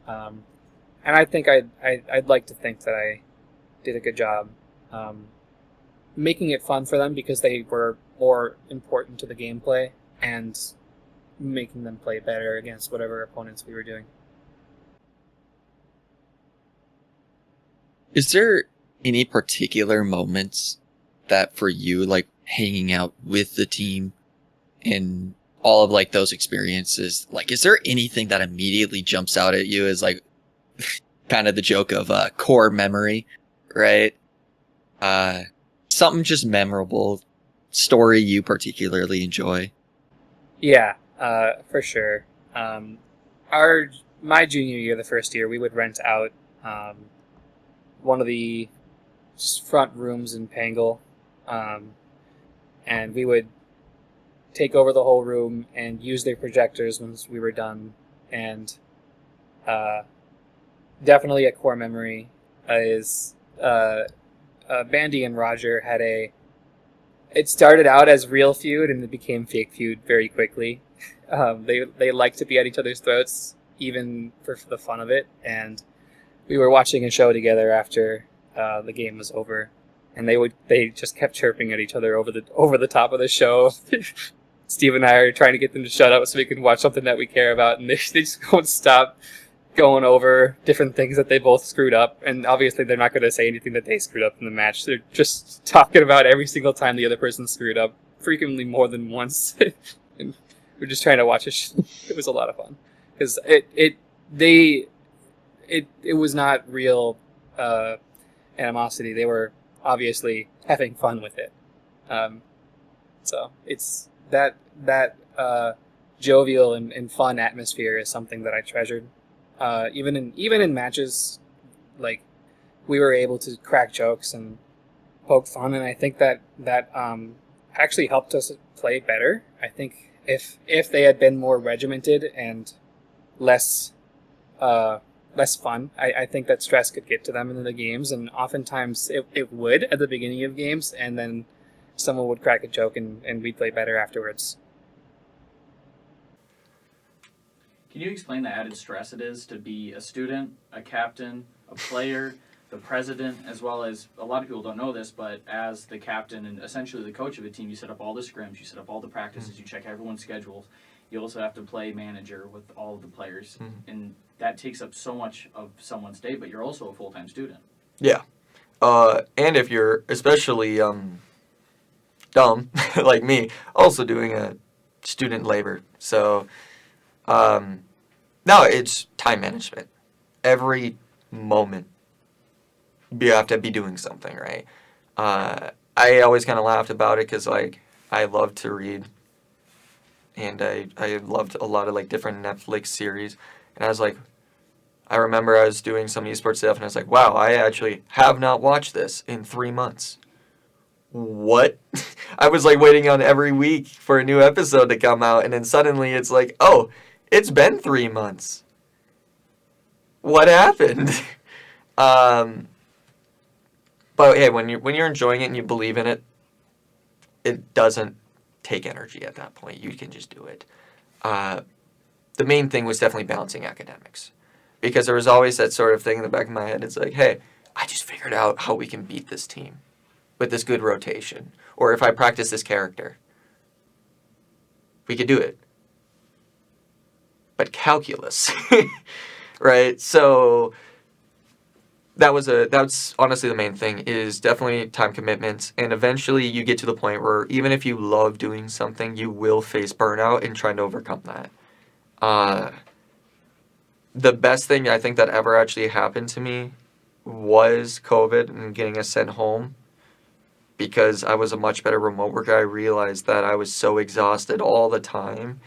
and I think I'd like to think that I did a good job making it fun for them because they were more important to the gameplay, and making them play better against whatever opponents we were doing. Is there any particular moments that for you, like hanging out with the team and all of like those experiences, like is there anything that immediately jumps out at you as like kind of the joke of core memory, right? Something just memorable, story you particularly enjoy? Yeah, for sure. My junior year, the first year, we would rent out one of the front rooms in Pangle, and we would take over the whole room and use their projectors once we were done. And definitely a core memory is Bandy and Roger had it started out as real feud and it became fake feud very quickly. They like to be at each other's throats, even for the fun of it. And we were watching a show together after the game was over, and they just kept chirping at each other over the top of the show. Steve and I are trying to get them to shut up so we can watch something that we care about, and they just won't stop going over different things that they both screwed up. And obviously they're not going to say anything that they screwed up in the match. They're just talking about every single time the other person screwed up, frequently more than once. And we're just trying to watch it. It was a lot of fun because it was not real animosity. They were obviously having fun with it. So it's that jovial and fun atmosphere is something that I treasured. Even in matches, like we were able to crack jokes and poke fun, and I think that actually helped us play better. I think if they had been more regimented and less fun, I think that stress could get to them in the games, and oftentimes it would at the beginning of games, and then someone would crack a joke and we'd play better afterwards. Can you explain the added stress it is to be a student, a captain, a player, the president, as well as, a lot of people don't know this, but as the captain and essentially the coach of a team, you set up all the scrims, you set up all the practices, you check everyone's schedules. You also have to play manager with all of the players, and that takes up so much of someone's day, but you're also a full-time student. Yeah. And if you're especially dumb, like me, also doing a student labor. So, no, it's time management. Every moment you have to be doing something, right? I always kind of laughed about it because, like, I love to read. And I loved a lot of, like, different Netflix series. And I was like, I remember I was doing some esports stuff, and I was like, wow, I actually have not watched this in 3 months. What? I was, like, waiting on every week for a new episode to come out, and then suddenly it's like, oh, it's been 3 months. What happened? But, hey, when you're enjoying it and you believe in it, it doesn't take energy at that point. You can just do it. The main thing was definitely balancing academics. Because there was always that sort of thing in the back of my head. It's like, hey, I just figured out how we can beat this team with this good rotation. Or if I practice this character, we could do it. But calculus, right? So that's honestly the main thing, is definitely time commitments. And eventually you get to the point where even if you love doing something, you will face burnout and trying to overcome that. The best thing I think that ever actually happened to me was COVID and getting us sent home, because I was a much better remote worker. I realized that I was so exhausted all the time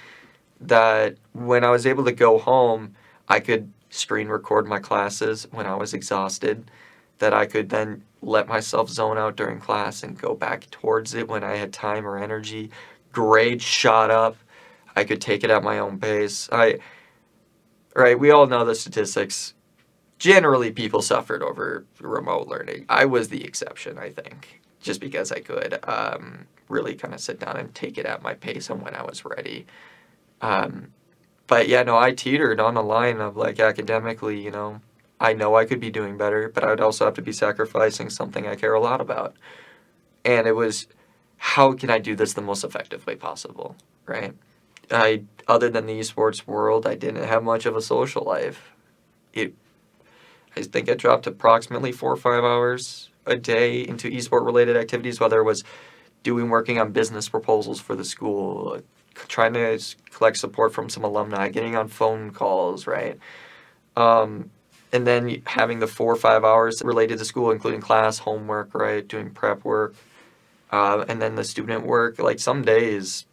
that when I was able to go home, I could screen record my classes when I was exhausted, that I could then let myself zone out during class and go back towards it when I had time or energy. Grades shot up. I could take it at my own pace. Right, we all know the statistics. Generally, people suffered over remote learning. I was the exception, I think, just because I could really kind of sit down and take it at my pace and when I was ready. But yeah, no, I teetered on the line of, like, academically, you know I could be doing better, but I would also have to be sacrificing something I care a lot about. And it was, how can I do this the most effective way possible, right? other than the esports world, I didn't have much of a social life. I think I dropped approximately 4 or 5 hours a day into esport related activities, whether it was working on business proposals for the school, trying to collect support from some alumni, getting on phone calls, right? And then having the 4 or 5 hours related to school, including class, homework, right? Doing prep work, and then the student work. Like some days,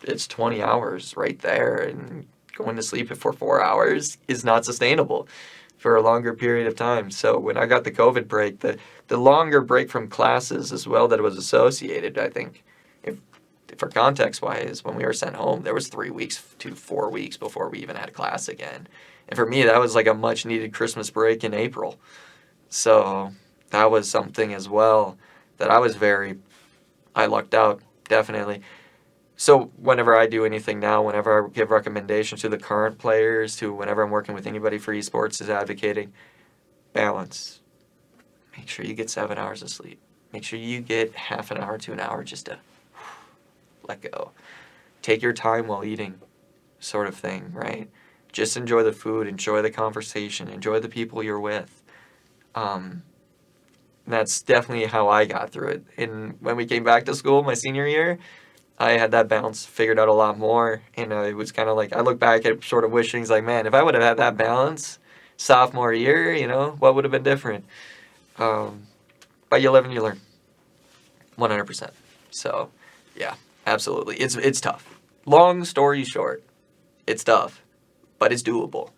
it's 20 hours right there, and going to sleep for 4 hours is not sustainable for a longer period of time. So when I got the COVID break, the longer break from classes as well that it was associated, I think, if for context wise, when we were sent home, there was 3 weeks to 4 weeks before we even had class again. And for me, that was like a much needed Christmas break in April. So that was something as well that I lucked out, definitely. So whenever I do anything now, whenever I give recommendations to the current players, to whenever I'm working with anybody for esports, is advocating balance. Make sure you get 7 hours of sleep. Make sure you get half an hour to an hour just to let go. Take your time while eating, sort of thing, right? Just enjoy the food, enjoy the conversation, enjoy the people you're with. That's definitely how I got through it. And when we came back to school my senior year, I had that balance figured out a lot more. And it was kind of like, I look back at sort of wishing, like, man, if I would have had that balance sophomore year, what would have been different? But you live and you learn. 100%. So, yeah, absolutely. It's tough. Long story short, it's tough, but it's doable.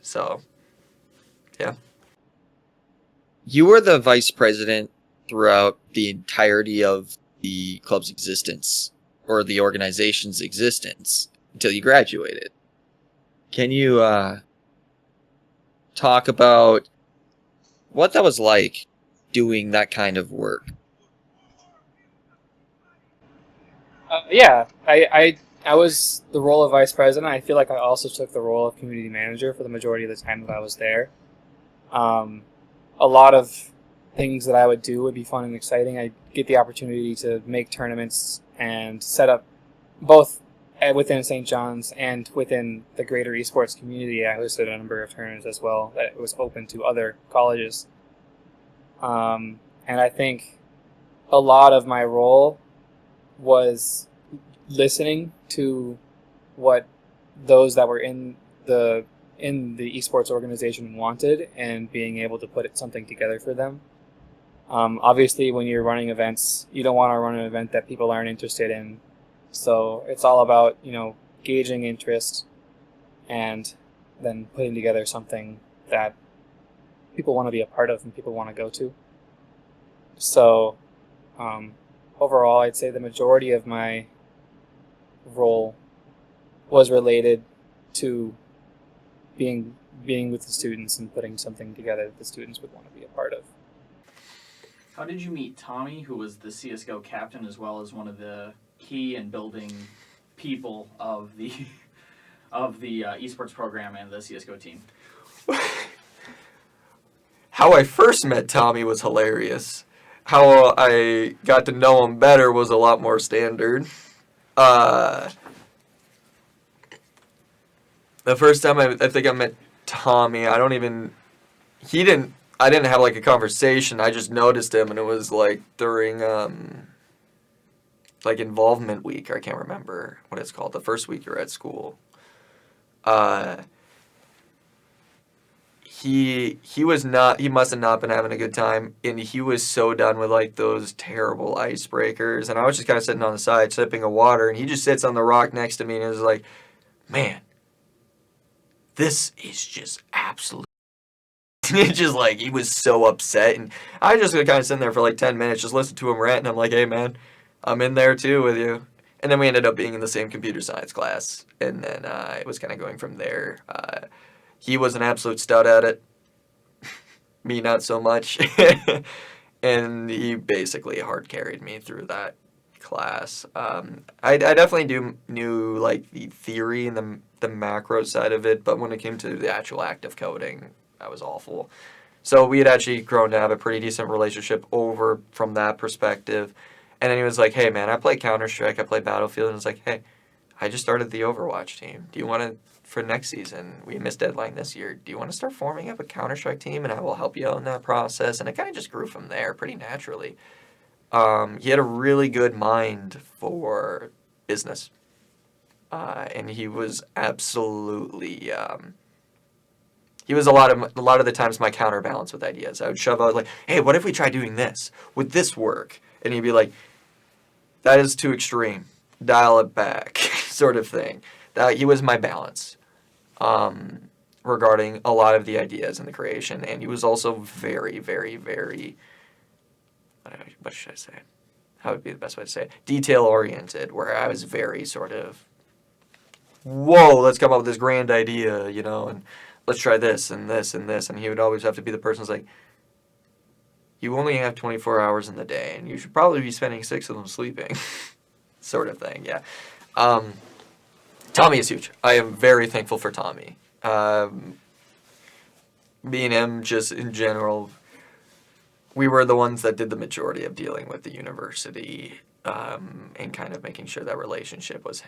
So, yeah. You were the vice president throughout the entirety of the club's existence, or the organization's existence, until you graduated. Can you talk about what that was like doing that kind of work? Yeah, I was the role of vice president. I feel like I also took the role of community manager for the majority of the time that I was there. A lot of things that I would do would be fun and exciting. I get the opportunity to make tournaments and set up both within St. John's and within the greater esports community. I hosted a number of tournaments as well that was open to other colleges. And I think a lot of my role was listening to what those that were in the esports organization wanted and being able to put something together for them. Obviously, when you're running events, you don't want to run an event that people aren't interested in. So it's all about, gauging interest and then putting together something that people want to be a part of and people want to go to. So overall, I'd say the majority of my role was related to being with the students and putting something together that the students would want to be a part of. How did you meet Tommy, who was the CSGO captain as well as one of the key and building people of the esports program and the CSGO team? How I first met Tommy was hilarious. How I got to know him better was a lot more standard. The first time I think I met Tommy, I didn't have like a conversation. I just noticed him, and it was like during like involvement week. I can't remember what it's called. The first week you're at school. He must have not been having a good time, and he was so done with like those terrible icebreakers. And I was just kind of sitting on the side sipping a water, and he just sits on the rock next to me and is like, man, this is just absolute. It's just like, he was so upset, and I just kind of sitting there for like 10 minutes, just listen to him rant, and I'm like, hey man, I'm in there too with you. And then we ended up being in the same computer science class, and then it was kind of going from there. He was an absolute stud at it. Me, not so much. And he basically hard carried me through that class. I definitely knew like the theory and the macro side of it, but when it came to the actual act of coding, I was awful. So we had actually grown to have a pretty decent relationship over from that perspective. And then he was like, hey man, I play Counter-Strike, I play Battlefield, and it's like, hey, I just started the Overwatch team. Do you want to, for next season, we missed deadline this year, do you want to start forming up a Counter-Strike team and I will help you out in that process? And it kind of just grew from there pretty naturally. He had a really good mind for business. And he was absolutely... he was a lot of the times my counterbalance with ideas. I would shove out like, hey, what if we try doing this? Would this work? And he'd be like, that is too extreme. Dial it back, sort of thing. That he was my balance regarding a lot of the ideas and the creation. And he was also very, very, very, what should I say? How would be the best way to say it? Detail-oriented, where I was very sort of, whoa, let's come up with this grand idea, you know, and let's try this and this and this. And he would always have to be the person who's like, you only have 24 hours in the day, and you should probably be spending 6 of them sleeping. Sort of thing, yeah. Tommy is huge. I am very thankful for Tommy. Me and him, just in general, we were the ones that did the majority of dealing with the university and kind of making sure that relationship was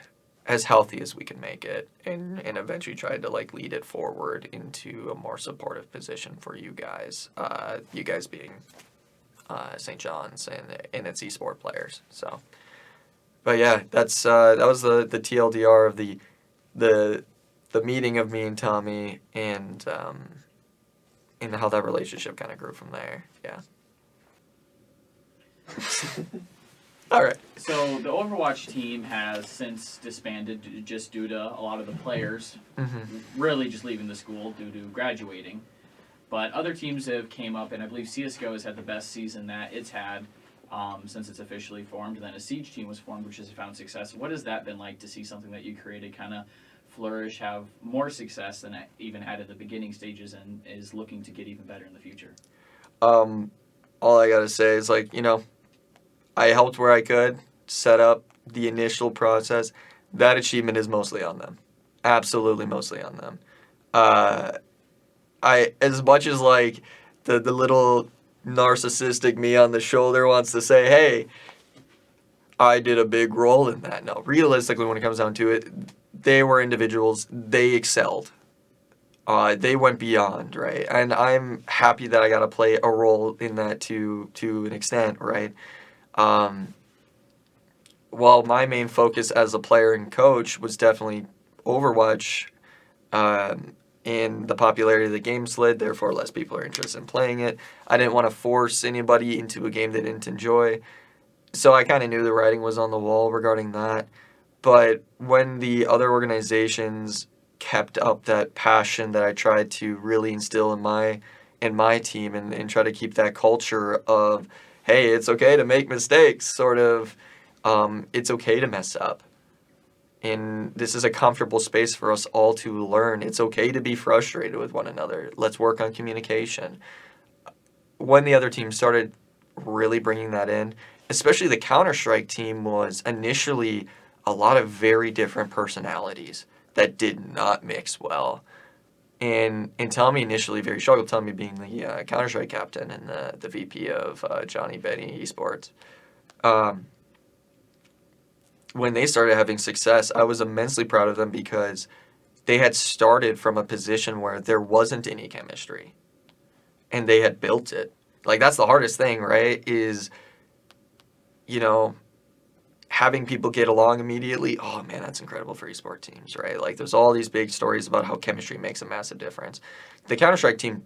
as healthy as we could make it, and eventually tried to like lead it forward into a more supportive position for you guys. You guys being St. John's and its eSport players. So, but yeah, that's that was the TLDR of the meeting of me and Tommy, and how that relationship kind of grew from there. Yeah. All right. So the Overwatch team has since disbanded just due to a lot of the players really just leaving the school due to graduating. But other teams have came up, and I believe CSGO has had the best season that it's had since it's officially formed. And then a Siege team was formed, which has found success. What has that been like to see something that you created kind of flourish, have more success than it even had at the beginning stages, and is looking to get even better in the future? All I gotta say is, like, you know, I helped where I could set up the initial process. That achievement is mostly on them. Absolutely mostly on them. As much as like the little narcissistic me on the shoulder wants to say, hey, I did a big role in that. No, realistically, when it comes down to it, they were individuals. They excelled. They went beyond, right? And I'm happy that I got to play a role in that to an extent, right? While my main focus as a player and coach was definitely Overwatch, and the popularity of the game slid, therefore less people are interested in playing it. I didn't want to force anybody into a game they didn't enjoy. So I kind of knew the writing was on the wall regarding that. But when the other organizations kept up that passion that I tried to really instill in my team, and try to keep that culture of, hey, it's okay to make mistakes, sort of, it's okay to mess up. And this is a comfortable space for us all to learn. It's okay to be frustrated with one another. Let's work on communication. When the other team started really bringing that in, especially the Counter-Strike team, was initially a lot of very different personalities that did not mix well. And Tommy initially very struggled, Tommy being the Counter-Strike captain and the VP of Johnny Benny Esports. When they started having success, I was immensely proud of them because they had started from a position where there wasn't any chemistry. And they had built it. Like, that's the hardest thing, right? Is, you know, having people get along immediately. Oh, man, that's incredible for esports teams, right? Like, there's all these big stories about how chemistry makes a massive difference. The Counter-Strike team,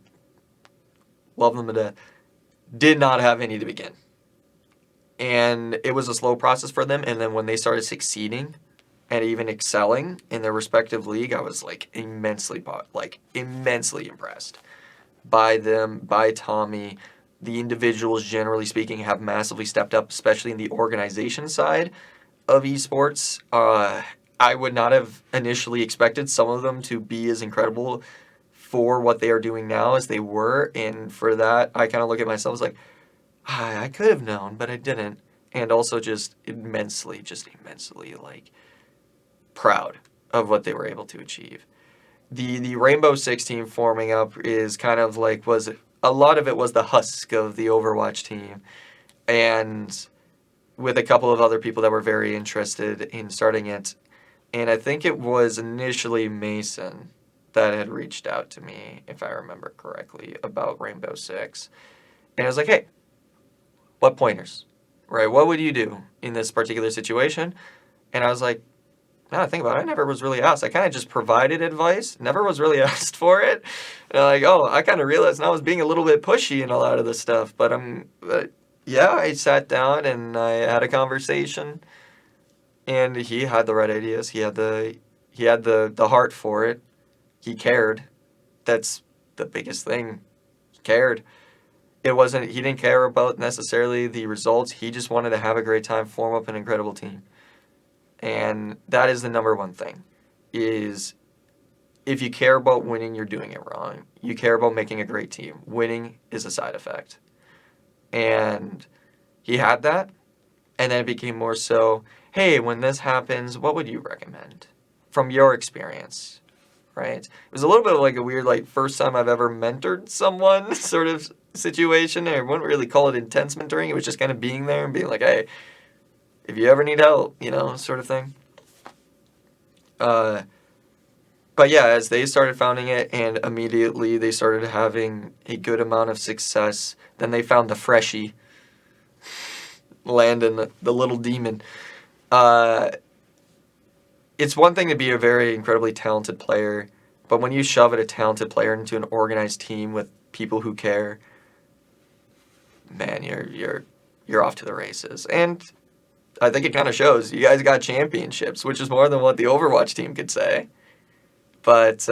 love them to death, did not have any to begin. And it was a slow process for them. And then when they started succeeding and even excelling in their respective league, I was like immensely impressed by them, by Tommy. The individuals, generally speaking, have massively stepped up, especially in the organization side of esports. I would not have initially expected some of them to be as incredible for what they are doing now as they were. And for that, I kind of look at myself as like, I could have known, but I didn't. And also just immensely like proud of what they were able to achieve. The Rainbow Six team forming up is kind of like, a lot of it was the husk of the Overwatch team. And with a couple of other people that were very interested in starting it, And I think it was initially Mason that had reached out to me, if I remember correctly, about Rainbow Six. And I was like, hey, what pointers? Right? What would you do in this particular situation? And I was like, now I think about it, I never was really asked. I kind of just provided advice, never was really asked for it. And I'm like, oh, I kind of realized now I was being a little bit pushy in a lot of this stuff. But yeah, I sat down and I had a conversation, and he had the right ideas. He had the heart for it. He cared. That's the biggest thing. He cared. He didn't care about necessarily the results. He just wanted to have a great time, form up an incredible team. And that is the number one thing, is if you care about winning, you're doing it wrong. You care about making a great team. Winning is a side effect. And he had that. And then it became more so, hey, when this happens, what would you recommend from your experience? Right? It was a little bit of like a weird, like, first time I've ever mentored someone sort of situation. I wouldn't really call it intense mentoring. It was just kind of being there and being like, hey, if you ever need help, sort of thing. But yeah, as they started founding it and immediately they started having a good amount of success, then they found the freshie, Landon, the little demon. It's one thing to be a very incredibly talented player, but when you shove a talented player into an organized team with people who care, man, you're off to the races. And I think it kind of shows. You guys got championships, which is more than what the Overwatch team could say. But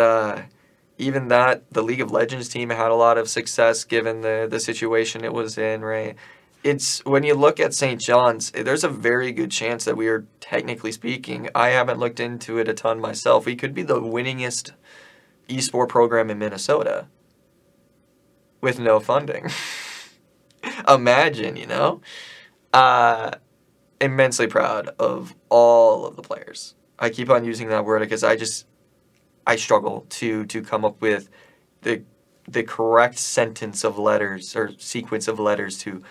even that, the League of Legends team had a lot of success given the situation it was in, right? It's when you look at St. John's, there's a very good chance that we are, technically speaking, I haven't looked into it a ton myself, we could be the winningest esport program in Minnesota with no funding. Imagine, immensely proud of all of the players. I keep on using that word because I struggle to come up with the correct sentence of letters or sequence of letters to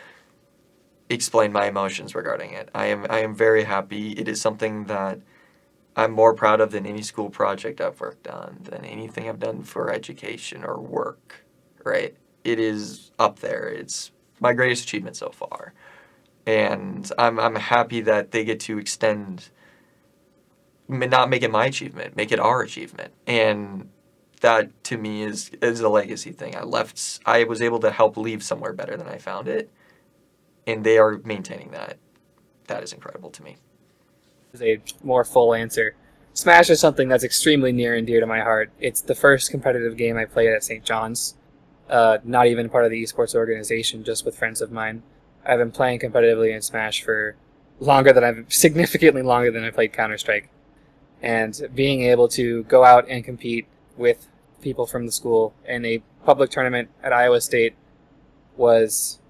explain my emotions regarding it. I am very happy. It is something that I'm more proud of than any school project I've worked on, than anything I've done for education or work, right? It is up there. It's my greatest achievement so far. And I'm happy that they get to extend, not make it my achievement, make it our achievement. And that to me is a legacy thing. I was able to help leave somewhere better than I found it. And they are maintaining that. That is incredible to me. Is a more full answer. Smash is something that's extremely near and dear to my heart. It's the first competitive game I played at St. John's. Not even part of the esports organization, just with friends of mine. I've been playing competitively in Smash for significantly longer than I played Counter-Strike. And being able to go out and compete with people from the school in a public tournament at Iowa State was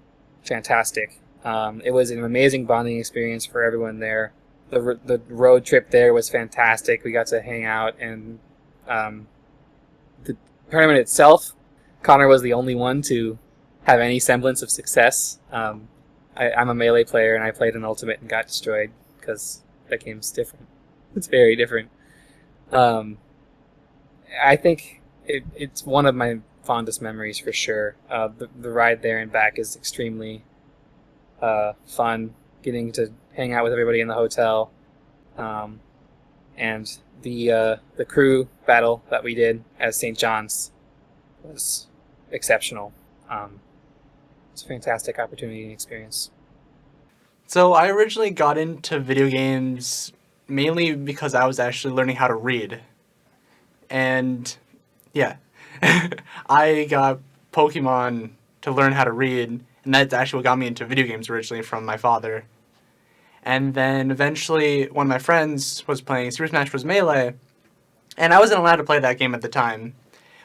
fantastic. It was an amazing bonding experience for everyone there. The road trip there was fantastic. We got to hang out, and the tournament itself, Connor was the only one to have any semblance of success. I'm a melee player, and I played an ultimate and got destroyed because that game's different. It's very different. I think it's one of my fondest memories for sure. The ride there and back is extremely fun, getting to hang out with everybody in the hotel, and the crew battle that we did at St. John's was exceptional. It's a fantastic opportunity and experience. So I originally got into video games mainly because I was actually learning how to read. And yeah, I got Pokemon to learn how to read, and that's actually what got me into video games originally from my father. And then eventually one of my friends was playing Super Smash Bros. Melee, and I wasn't allowed to play that game at the time,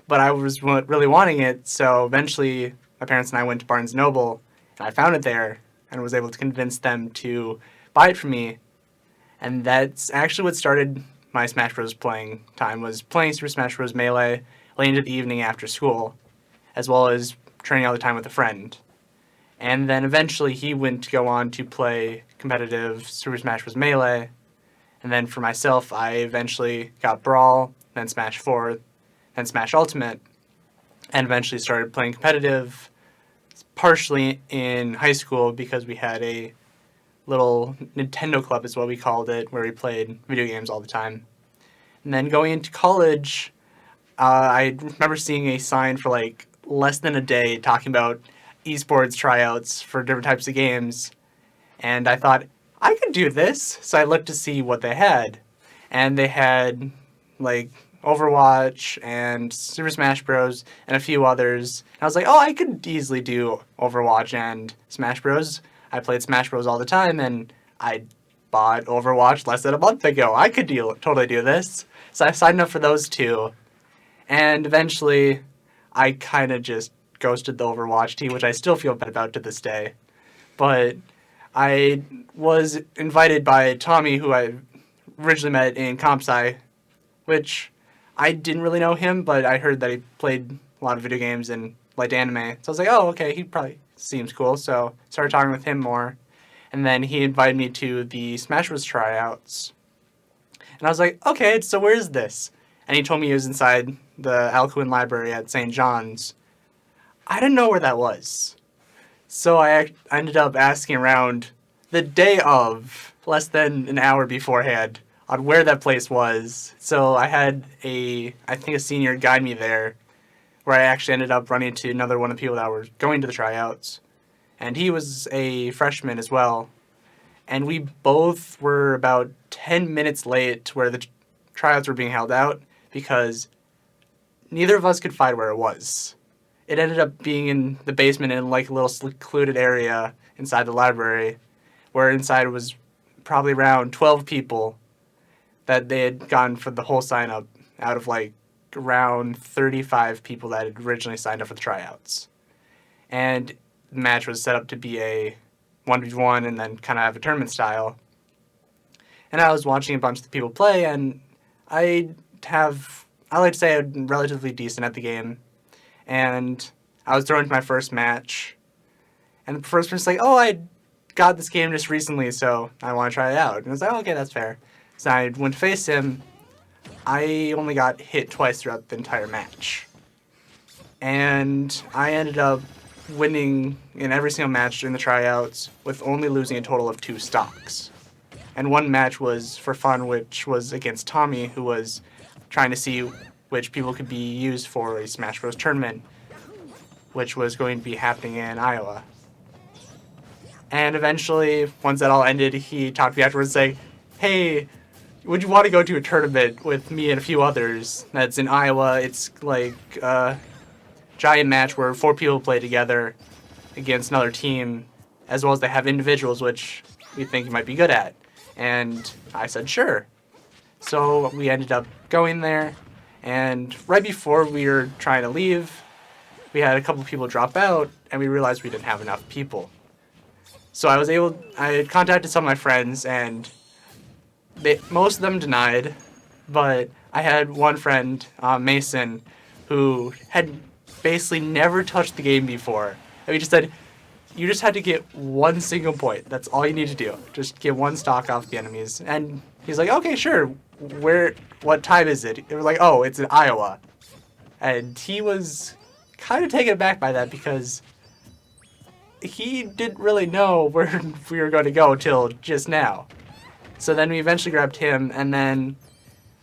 but I was really wanting it, so eventually my parents and I went to Barnes & Noble, and I found it there, and was able to convince them to buy it for me. And that's actually what started my Smash Bros. Playing time, was playing Super Smash Bros. Melee late into the evening after school, as well as training all the time with a friend. And then eventually he went to go on to play competitive Super Smash Bros. Melee, And then for myself, I eventually got Brawl, then Smash 4, then Smash Ultimate, and eventually started playing competitive, partially in high school because we had a little Nintendo club is what we called it, where we played video games all the time. And then going into college, I remember seeing a sign for like less than a day talking about esports tryouts for different types of games. And I thought, I could do this. So I looked to see what they had. And they had like Overwatch and Super Smash Bros. And a few others. And I was like, oh, I could easily do Overwatch and Smash Bros. I played Smash Bros. All the time, and I bought Overwatch less than a month ago. I could totally do this. So I signed up for those two. And eventually, I kind of just ghosted the Overwatch team, which I still feel bad about to this day. But I was invited by Tommy, who I originally met in Comp Sci, which I didn't really know him, but I heard that he played a lot of video games and liked anime. So I was like, oh, okay, he probably seems cool. So started talking with him more. And then he invited me to the Smash Bros. Tryouts. And I was like, okay, so where is this? And he told me he was inside the Alcuin Library at St. John's. I didn't know where that was. So I ended up asking around the day of, less than an hour beforehand, on where that place was. So I had a senior guide me there, where I actually ended up running into another one of the people that were going to the tryouts. And he was a freshman as well. And we both were about 10 minutes late to where the tryouts were being held out because neither of us could find where it was. It ended up being in the basement in like a little secluded area inside the library, where inside was probably around 12 people that they had gone for the whole sign up out of like around 35 people that had originally signed up for the tryouts. And the match was set up to be a 1v1 and then kind of have a tournament style. And I was watching a bunch of people play, and I like to say I'm relatively decent at the game. And I was thrown into my first match. And the first person's like, oh, I got this game just recently, so I want to try it out. And I was like, oh, okay, that's fair. So I went to face him. I only got hit twice throughout the entire match. And I ended up winning in every single match during the tryouts with only losing a total of 2 stocks. And one match was for fun, which was against Tommy, who was trying to see which people could be used for a Smash Bros. Tournament, which was going to be happening in Iowa. And eventually, once that all ended, he talked to me afterwards saying, hey, would you want to go to a tournament with me and a few others that's in Iowa? It's like a giant match where 4 people play together against another team, as well as they have individuals, which we think you might be good at. And I said, sure. So we ended up going there, and right before we were trying to leave, we had a couple people drop out, and we realized we didn't have enough people. So I had contacted some of my friends, and most of them denied, but I had one friend, Mason, who had basically never touched the game before. And we just said, you just had to get 1 single point. That's all you need to do. Just get 1 stock off the enemies. And he's like, okay, sure. What time is it? It was like, oh, it's in Iowa. And he was kind of taken aback by that because he didn't really know where we were going to go till just now. So then we eventually grabbed him, and then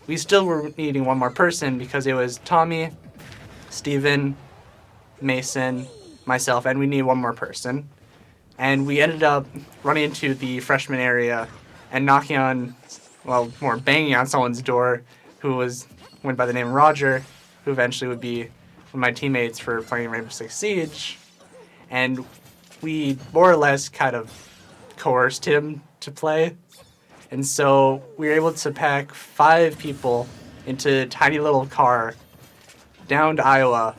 we still were needing one more person because it was Tommy, Steven, Mason, myself, and we needed one more person. And we ended up running into the freshman area and knocking on, well, more banging on someone's door who went by the name Roger, who eventually would be one of my teammates for playing Rainbow Six Siege. And we more or less kind of coerced him to play. And so we were able to pack 5 people into a tiny little car down to Iowa,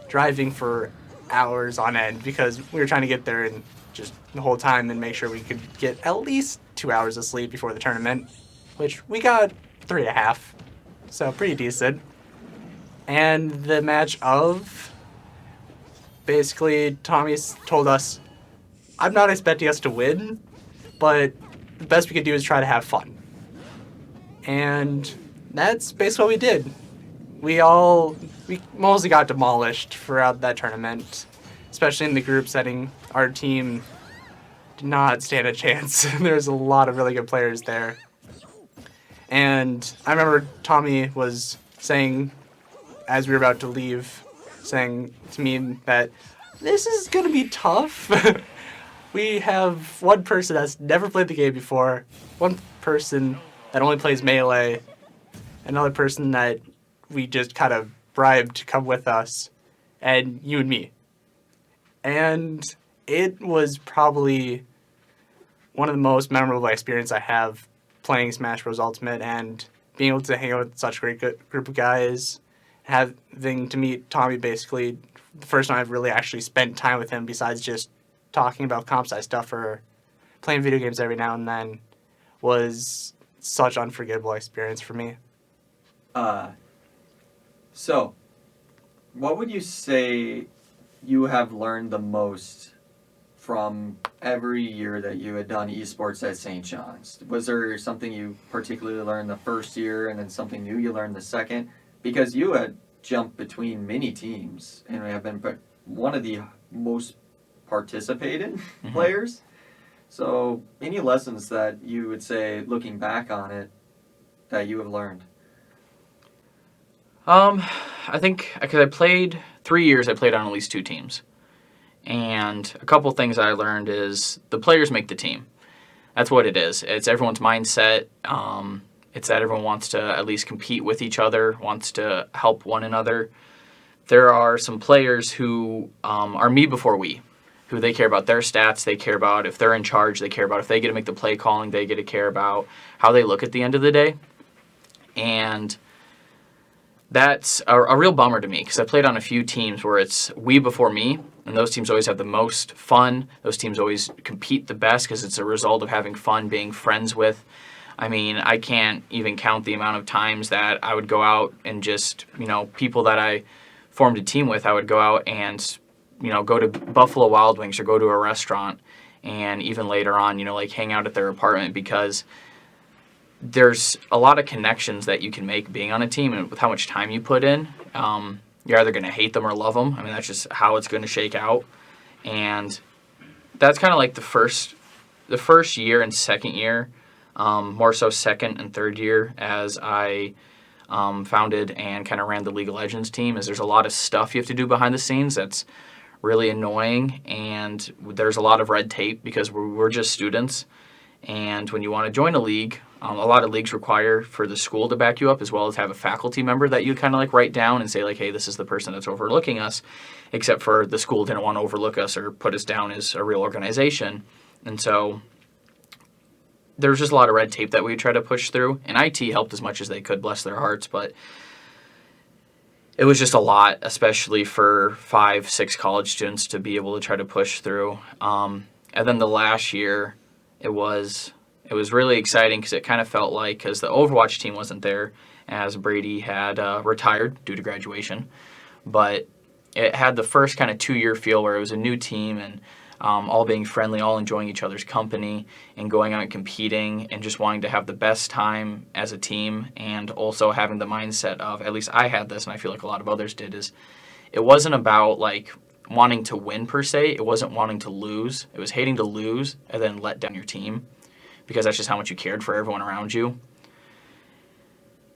driving for hours on end because we were trying to get there and just the whole time and make sure we could get at least 2 hours of sleep before the tournament, which we got 3.5, so pretty decent. And the match of, basically, Tommy told us, I'm not expecting us to win, but the best we could do is try to have fun. And that's basically what we did. We mostly got demolished throughout that tournament, especially in the group setting. Our team did not stand a chance. There's a lot of really good players there. And I remember Tommy was saying, as we were about to leave, saying to me that this is going to be tough. We have one person that's never played the game before, one person that only plays Melee, another person that we just kind of bribed to come with us, and you and me. And it was probably one of the most memorable experiences I have playing Smash Bros. Ultimate and being able to hang out with such a great group of guys, having to meet Tommy basically the first time I've really actually spent time with him besides just talking about comp sci stuff or playing video games every now and then, was such an unforgettable experience for me. So, what would you say you have learned the most from every year that you had done esports at St. John's? Was there something you particularly learned the first year and then something new you learned the second? Because you had jumped between many teams and have been one of the most participated players. So, any lessons that you would say, looking back on it, that you have learned? I think because I played 3 years, I played on at least 2 teams. And a couple things I learned is the players make the team. That's what it is. It's everyone's mindset. It's that everyone wants to at least compete with each other, wants to help one another. There are some players who are me before we, who they care about their stats, they care about if they're in charge, they care about if they get to make the play calling, they get to care about how they look at the end of the day. And that's a real bummer to me because I played on a few teams where it's we before me, and those teams always have the most fun. Those teams always compete the best because it's a result of having fun, being friends with. I mean, I can't even count the amount of times that I would go out and just, people that I formed a team with, I would go out and, go to Buffalo Wild Wings or go to a restaurant and even later on, hang out at their apartment because there's a lot of connections that you can make being on a team, and with how much time you put in, you're either going to hate them or love them. I mean, that's just how it's going to shake out. And that's kind of like the first year and second year, more so second and third year as I founded and kind of ran the League of Legends team, is there's a lot of stuff you have to do behind the scenes that's really annoying, and there's a lot of red tape because we're just students. And when you want to join a league, a lot of leagues require for the school to back you up as well as have a faculty member that you kind of write down and say hey, this is the person that's overlooking us, except for the school didn't want to overlook us or put us down as a real organization. And so there's just a lot of red tape that we try to push through, and IT helped as much as they could, bless their hearts, but it was just a lot, especially for 5-6 college students to be able to try to push through. And then the last year, it was really exciting because it kind of felt like, because the Overwatch team wasn't there as Brady had retired due to graduation, but it had the first kind of 2-year feel where it was a new team and all being friendly, all enjoying each other's company and going out and competing and just wanting to have the best time as a team, and also having the mindset of, at least I had this and I feel like a lot of others did, is it wasn't about wanting to win per se. It wasn't wanting to lose. It was hating to lose and then let down your team, because that's just how much you cared for everyone around you.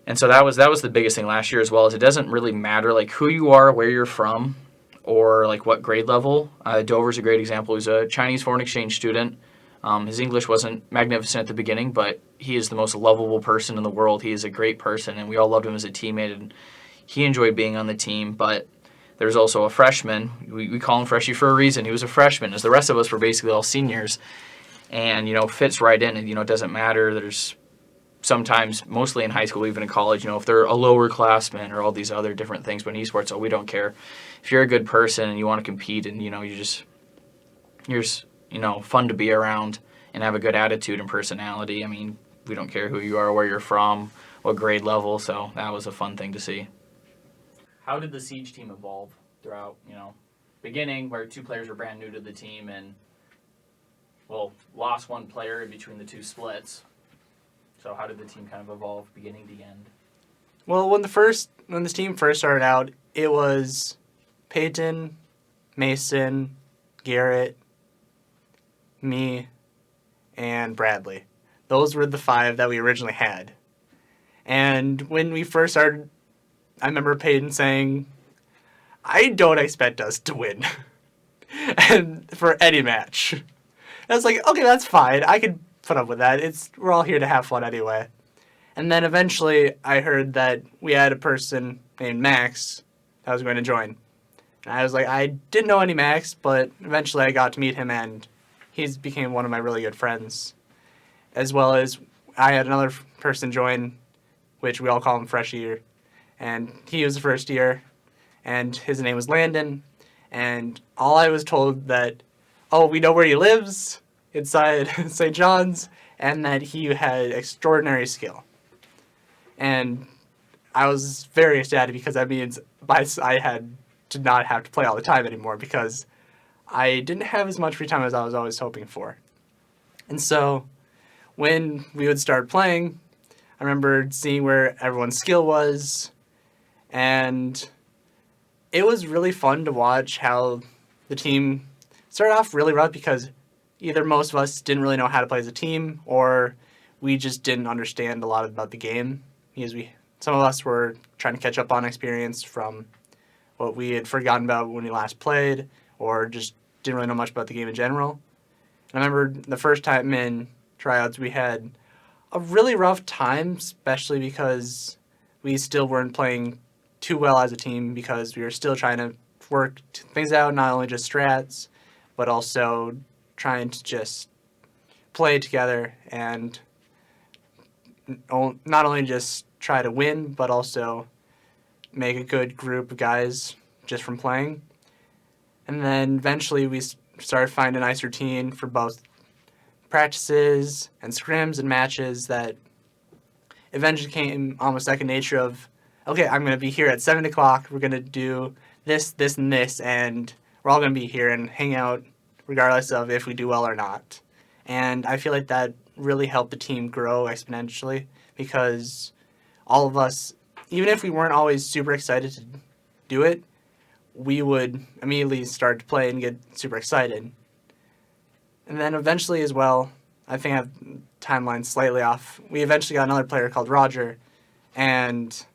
And so that was the biggest thing last year, as well as it doesn't really matter who you are, where you're from, or what grade level. Dover's a great example. He's a Chinese foreign exchange student. His English wasn't magnificent at the beginning, but he is the most lovable person in the world. He is a great person, and we all loved him as a teammate, and he enjoyed being on the team. But there's also a freshman. We call him Freshie for a reason. He was a freshman, as the rest of us were basically all seniors, and fits right in. And it doesn't matter. There's sometimes, mostly in high school, even in college, if they're a lower classman or all these other different things. But in esports, we don't care. If you're a good person and you want to compete, and you're just fun to be around and have a good attitude and personality, I mean, we don't care who you are, where you're from, what grade level. So that was a fun thing to see. How did the Siege team evolve throughout, beginning where 2 players were brand new to the team and, lost 1 player in between the 2 splits. So how did the team kind of evolve beginning to end? Well, when this team first started out, it was Peyton, Mason, Garrett, me, and Bradley. Those were the 5 that we originally had. And when we first started, I remember Peyton saying, "I don't expect us to win." And for any match. I was like, okay, that's fine. I could put up with that. We're all here to have fun anyway. And then eventually I heard that we had a person named Max that was going to join. And I was like, I didn't know any Max, but eventually I got to meet him and he's became one of my really good friends. As well as I had another person join, which we all call him Fresh Year. And he was the first year, and his name was Landon. And all I was told that, oh, we know where he lives inside St. John's, and that he had extraordinary skill. And I was very ecstatic because that means I did not have to play all the time anymore because I didn't have as much free time as I was always hoping for. And so when we would start playing, I remember seeing where everyone's skill was, and it was really fun to watch how the team started off really rough because either most of us didn't really know how to play as a team or we just didn't understand a lot about the game because some of us were trying to catch up on experience from what we had forgotten about when we last played or just didn't really know much about the game in general. And I remember the first time in tryouts we had a really rough time, especially because we still weren't playing too well as a team because we were still trying to work things out, not only just strats, but also trying to just play together and not only just try to win, but also make a good group of guys just from playing. And then eventually we started finding a nice routine for both practices and scrims and matches that eventually came almost second nature of, okay, I'm going to be here at 7 o'clock. We're going to do this, this, and this, and we're all going to be here and hang out regardless of if we do well or not. And I feel like that really helped the team grow exponentially because all of us, even if we weren't always super excited to do it, we would immediately start to play and get super excited. And then eventually as well, I think I have timeline slightly off, we eventually got another player called Roger, and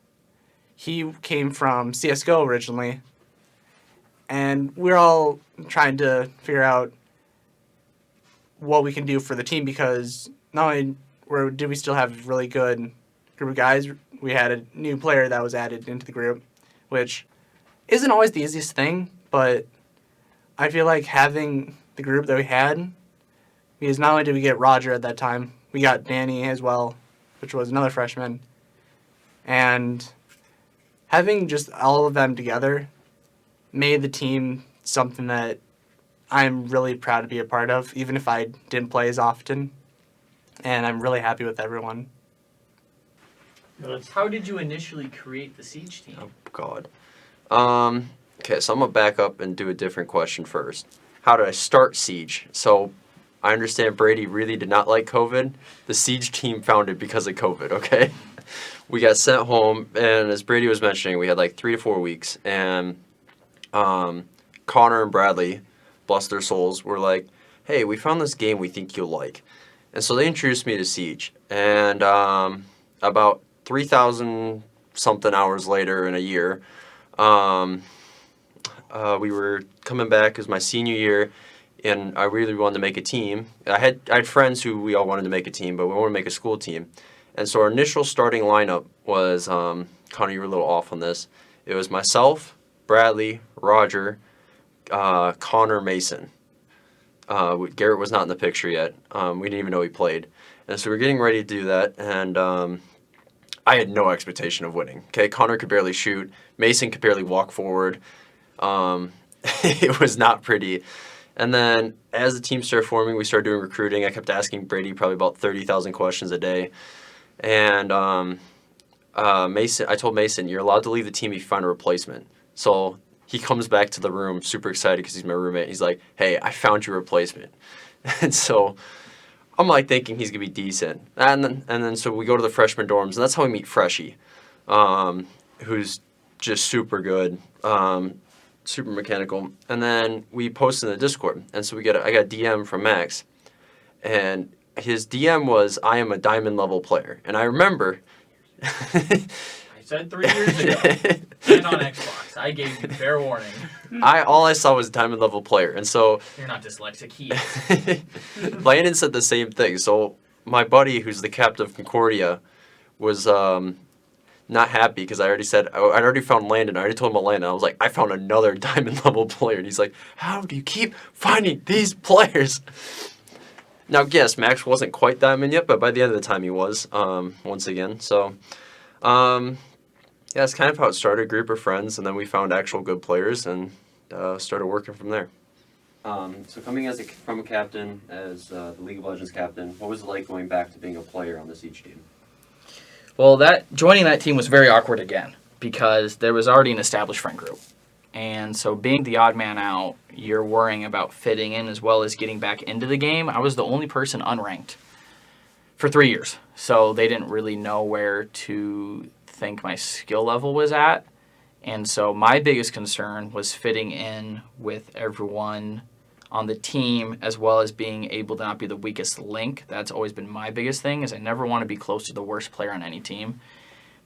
he came from CSGO originally, and we're all trying to figure out what we can do for the team because not only did we still have a really good group of guys, we had a new player that was added into the group, which isn't always the easiest thing, but I feel like having the group that we had, because not only did we get Roger at that time, we got Danny as well, which was another freshman, and having just all of them together made the team something that I'm really proud to be a part of, even if I didn't play as often, and I'm really happy with everyone. How did you initially create the Siege team? Oh, God. Okay, so I'm going to back up and do a different question first. How did I start Siege? So I understand Brady really did not like COVID. The Siege team founded because of COVID, okay? We got sent home, and as Brady was mentioning, we had like 3 to 4 weeks, and Connor and Bradley, bless their souls, were like, hey, we found this game we think you'll like. And so they introduced me to Siege, and about 3,000 something hours later in a year, we were coming back. It was my senior year, and I really wanted to make a team. I had friends who we all wanted to make a team, but we wanted to make a school team. And so our initial starting lineup was, Connor, you were a little off on this. It was myself, Bradley, Roger, Connor, Mason. Garrett was not in the picture yet. We didn't even know he played. And so we were getting ready to do that, and I had no expectation of winning. Okay, Connor could barely shoot. Mason could barely walk forward. It was not pretty. And then as the team started forming, we started doing recruiting. I kept asking Brady probably about 30,000 questions a day. And Mason, I told Mason, you're allowed to leave the team if you find a replacement. So he comes back to the room super excited because he's my roommate. He's like, hey, I found your replacement. And so I'm like thinking he's gonna be decent, and then so we go to the freshman dorms, and that's how we meet Freshie, who's just super good, super mechanical. And then we post in the Discord, and so I got a DM from Max, and his DM was, "I am a diamond level player," and I remember. I said 3 years ago, and on Xbox, I gave you fair warning. All I saw was diamond level player, and so You're not dyslexic. He is. Landon said the same thing. So my buddy, who's the captain of Concordia, was not happy because I already said I'd already found Landon. I already told him about Landon. I was like, I found another diamond level player, and he's like, how do you keep finding these players? Now, yes, Max wasn't quite diamond yet, but by the end of the time he was once again. So. Yeah, that's kind of how it started, a group of friends, and then we found actual good players and started working from there. So coming from a captain, as the League of Legends captain, what was it like going back to being a player on the Siege team? Well, joining that team was very awkward again because there was already an established friend group. And so being the odd man out, you're worrying about fitting in as well as getting back into the game. I was the only person unranked for 3 years, so they didn't really know where to think my skill level was at. And so my biggest concern was fitting in with everyone on the team, as well as being able to not be the weakest link. That's always been my biggest thing, is I never want to be close to the worst player on any team,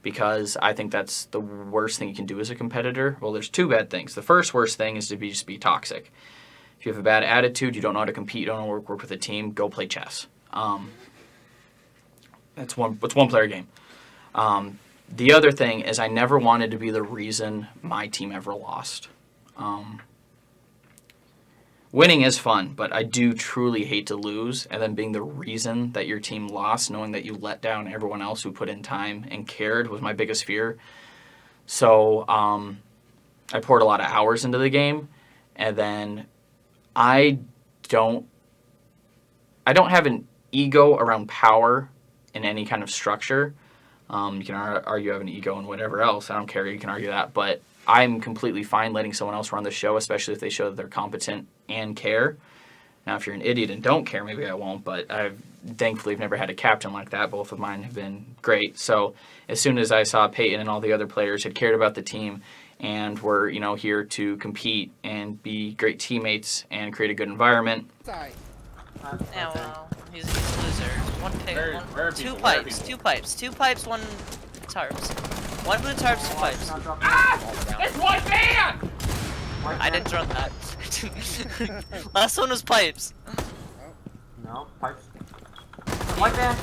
because I think that's the worst thing you can do as a competitor. Well, there's two bad things. The first worst thing is to just be toxic. If you have a bad attitude, you don't know how to compete, you don't know how to work with a team, go play chess. It's one player game. The other thing is I never wanted to be the reason my team ever lost. Winning is fun, but I do truly hate to lose, and then being the reason that your team lost, knowing that you let down everyone else who put in time and cared, was my biggest fear. So I poured a lot of hours into the game, and then I don't have an ego around power in any kind of structure. You can argue I have an ego and whatever else. I don't care. You can argue that. But I'm completely fine letting someone else run the show, especially if they show that they're competent and care. Now, if you're an idiot and don't care, maybe I won't. But thankfully have never had a captain like that. Both of mine have been great. So as soon as I saw Peyton and all the other players had cared about the team and were, here to compete and be great teammates and create a good environment. Yeah, well, he's a loser. One pick, two pipes, one tarps. One blue tarps, 2 pipes. Ah! It's one man! I didn't run that. Last one was pipes. No, pipes. White man.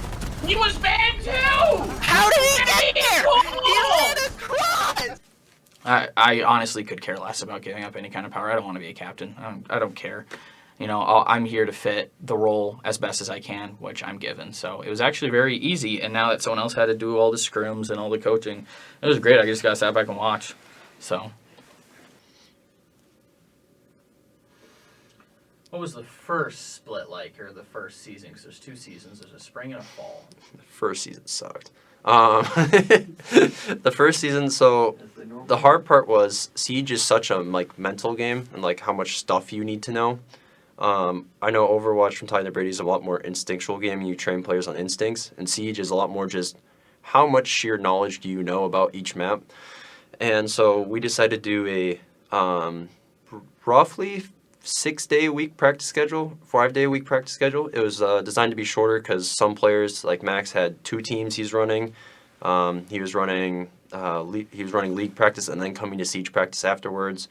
He was banned too! How did he get here? He ran across! I honestly could care less about giving up any kind of power. I don't want to be a captain. I don't care. I'm here to fit the role as best as I can, which I'm given. So it was actually very easy. And now that someone else had to do all the scrims and all the coaching, it was great. I just got to sit back and watch. So. What was the first split like, or the first season? Because there's 2 seasons. There's a spring and a fall. The first season sucked. The first season, so the hard part was Siege is such a mental game and how much stuff you need to know. I know Overwatch from Tyler Brady is a lot more instinctual game. You train players on instincts, and Siege is a lot more just how much sheer knowledge do you know about each map. And so we decided to do a roughly 6-day-a-week practice schedule, 5-day-a-week practice schedule. It was designed to be shorter because some players, like Max, had 2 teams he's running. He was running league practice and then coming to Siege practice afterwards.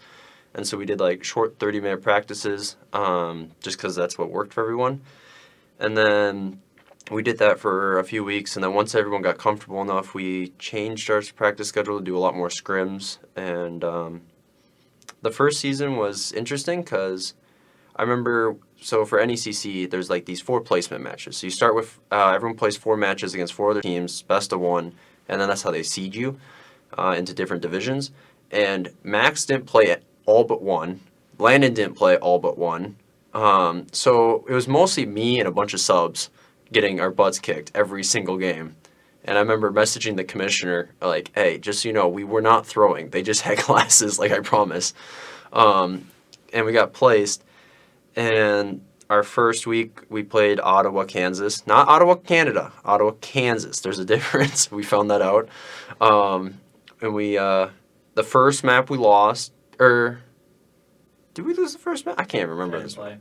And so we did short 30-minute practices just because that's what worked for everyone. And then we did that for a few weeks. And then once everyone got comfortable enough, we changed our practice schedule to do a lot more scrims. And the first season was interesting because I remember, so for NECC, there's these 4 placement matches. So you start with, everyone plays 4 matches against 4 other teams, best of 1. And then that's how they seed you into different divisions. And Max didn't play all but 1. Landon didn't play all but 1. So it was mostly me and a bunch of subs getting our butts kicked every single game. And I remember messaging the commissioner, hey, just so you know, we were not throwing. They just had glasses, I promise. And we got placed. And our first week we played Ottawa, Kansas. Not Ottawa, Canada. Ottawa, Kansas. There's a difference. We found that out. And we the first map we lost, or did we lose the first map? I can't remember this one.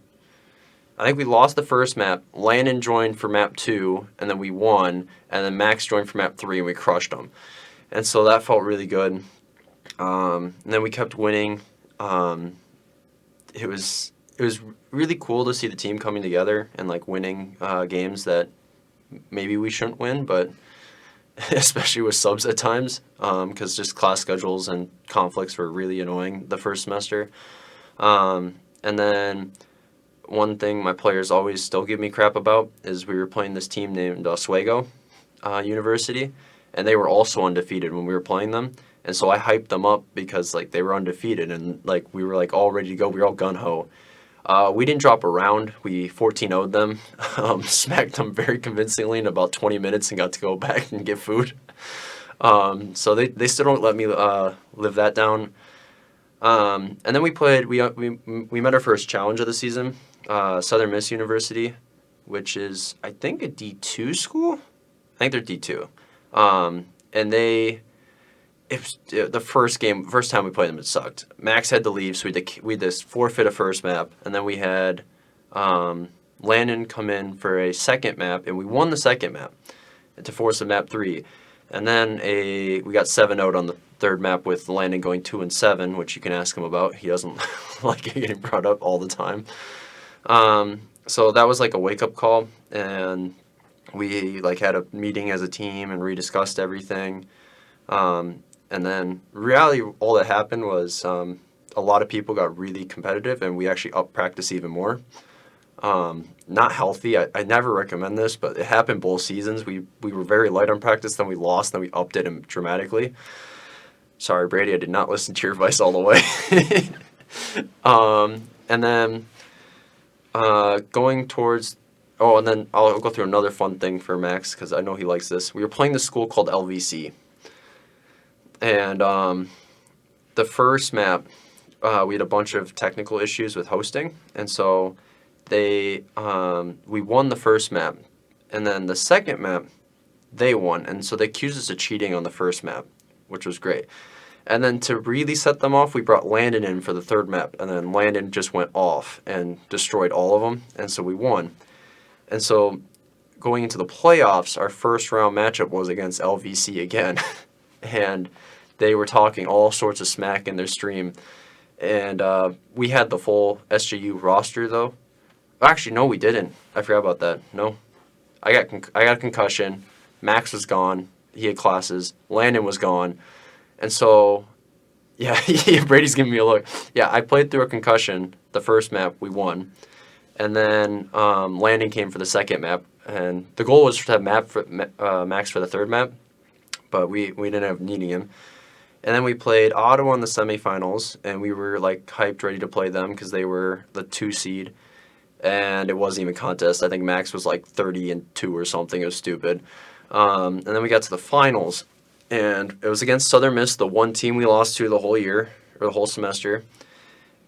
I think we lost the first map. Landon joined for map 2, and then we won. And then Max joined for map 3, and we crushed them. And so that felt really good. And then we kept winning. It was really cool to see the team coming together and like winning games that maybe we shouldn't win, but especially with subs at times, because just class schedules and conflicts were really annoying the first semester. And then one thing my players always still give me crap about is we were playing this team named Oswego University, and they were also undefeated when we were playing them. And so I hyped them up because like they were undefeated and like we were like all ready to go. We were all gun ho. We didn't drop a round. We 14-0'd them, smacked them very convincingly in about 20 minutes and got to go back and get food. So they still don't let me live that down. And then we played. We met our first challenge of the season, Southern Miss University, which is I think a D2 school. I think they're D2, and they. It was the first time we played them, it sucked. Max had to leave, so we had this forfeit a first map, and then we had Landon come in for a second map, and we won the second map to force a map 3. And then we got 7-0'd on the third map with Landon going 2-7, which you can ask him about. He doesn't like getting brought up all the time. So that was like a wake-up call, and we like had a meeting as a team and rediscussed everything. And then really all that happened was a lot of people got really competitive and we actually upped practice even more. Not healthy. I never recommend this, but it happened both seasons. We were very light on practice, then we lost, then we upped it dramatically. Sorry, Brady, I did not listen to your advice all the way. And then going towards... Oh, and then I'll go through another fun thing for Max because I know he likes this. We were playing this school called LVC. And the first map, we had a bunch of technical issues with hosting, and so we won the first map, and then the second map, they won, and so they accused us of cheating on the first map, which was great. And then to really set them off, we brought Landon in for the third map, and then Landon just went off and destroyed all of them, and so we won. And so going into the playoffs, our first round matchup was against LVC again. And they were talking all sorts of smack in their stream. And we had the full SJU roster, though. Actually, no, we didn't. I forgot about that. No. I got a concussion. Max was gone. He had classes. Landon was gone. And so, yeah, Brady's giving me a look. Yeah, I played through a concussion. The first map, we won. And then Landon came for the second map. And the goal was to have Max for the third map. But we didn't have needing him. And then we played Ottawa in the semifinals, and we were like hyped, ready to play them because they were the 2 seed, and it wasn't even a contest. I think Max was like 30-2 or something. It was stupid. And then we got to the finals, and it was against Southern Miss, the one team we lost to the whole year or the whole semester.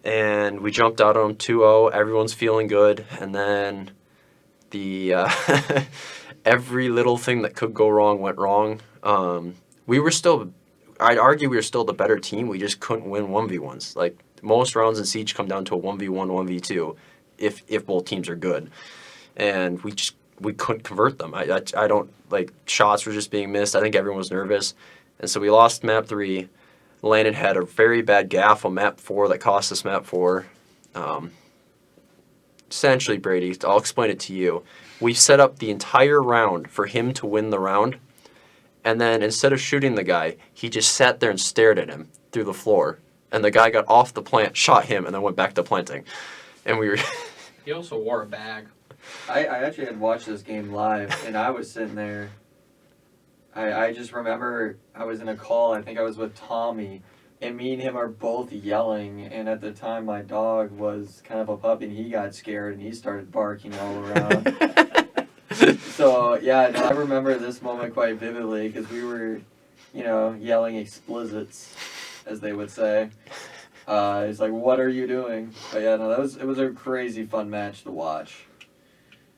And we jumped out on them 2-0. Everyone's feeling good, and then the every little thing that could go wrong went wrong. I'd argue we were still the better team. We just couldn't win 1v1s. Like most rounds in Siege come down to a 1v1, 1v2 if both teams are good. And we couldn't convert them. I don't like shots were just being missed. I think everyone was nervous. And so we lost map 3. Landon had a very bad gaff on map 4 that cost us map 4. Essentially, Brady, I'll explain it to you. We set up the entire round for him to win the round. And then instead of shooting the guy, he just sat there and stared at him through the floor. And the guy got off the plant, shot him, and then went back to planting. And we were... He also wore a bag. I actually had watched this game live, and I was sitting there. I just remember I was in a call. I think I was with Tommy, and me and him are both yelling. And at the time, my dog was kind of a puppy, and he got scared, and he started barking all around. So, yeah, no, I remember this moment quite vividly because we were, yelling explicits, as they would say. He's like, "What are you doing?" But yeah, no, it was a crazy fun match to watch.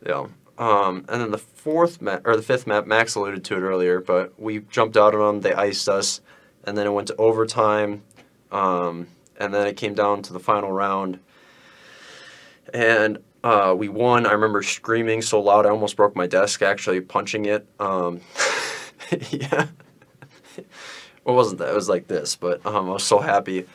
Yeah. And then the fifth map, Max alluded to it earlier, but we jumped out on them. They iced us, and then it went to overtime, and then it came down to the final round, and we won. I remember screaming so loud I almost broke my desk actually punching it. Yeah. Well, it wasn't that. It was like this, but I was so happy.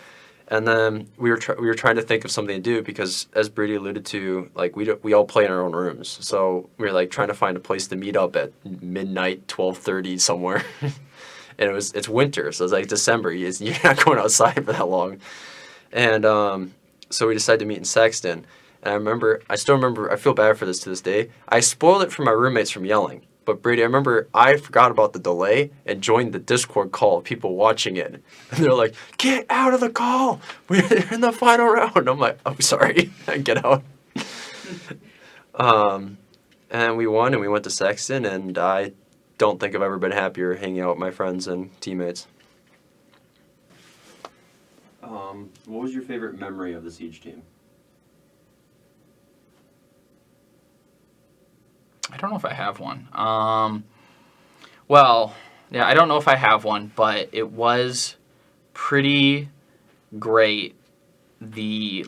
And then we were trying to think of something to do because, as Brady alluded to, like we all play in our own rooms, so we were like trying to find a place to meet up at midnight, 12:30 somewhere, and it's winter, so it's like December. You're not going outside for that long, and so we decided to meet in Sexton. And I still remember. I feel bad for this to this day. I spoiled it for my roommates from yelling. But Brady, I remember I forgot about the delay and joined the Discord call of people watching it. And they're like, "Get out of the call! We're in the final round." I'm like, "I'm sorry." I get out. And we won, and we went to Sexton, and I don't think I've ever been happier hanging out with my friends and teammates. What was your favorite memory of the Siege team? I don't know if I have one. Well, yeah, I don't know if I have one, but it was pretty great during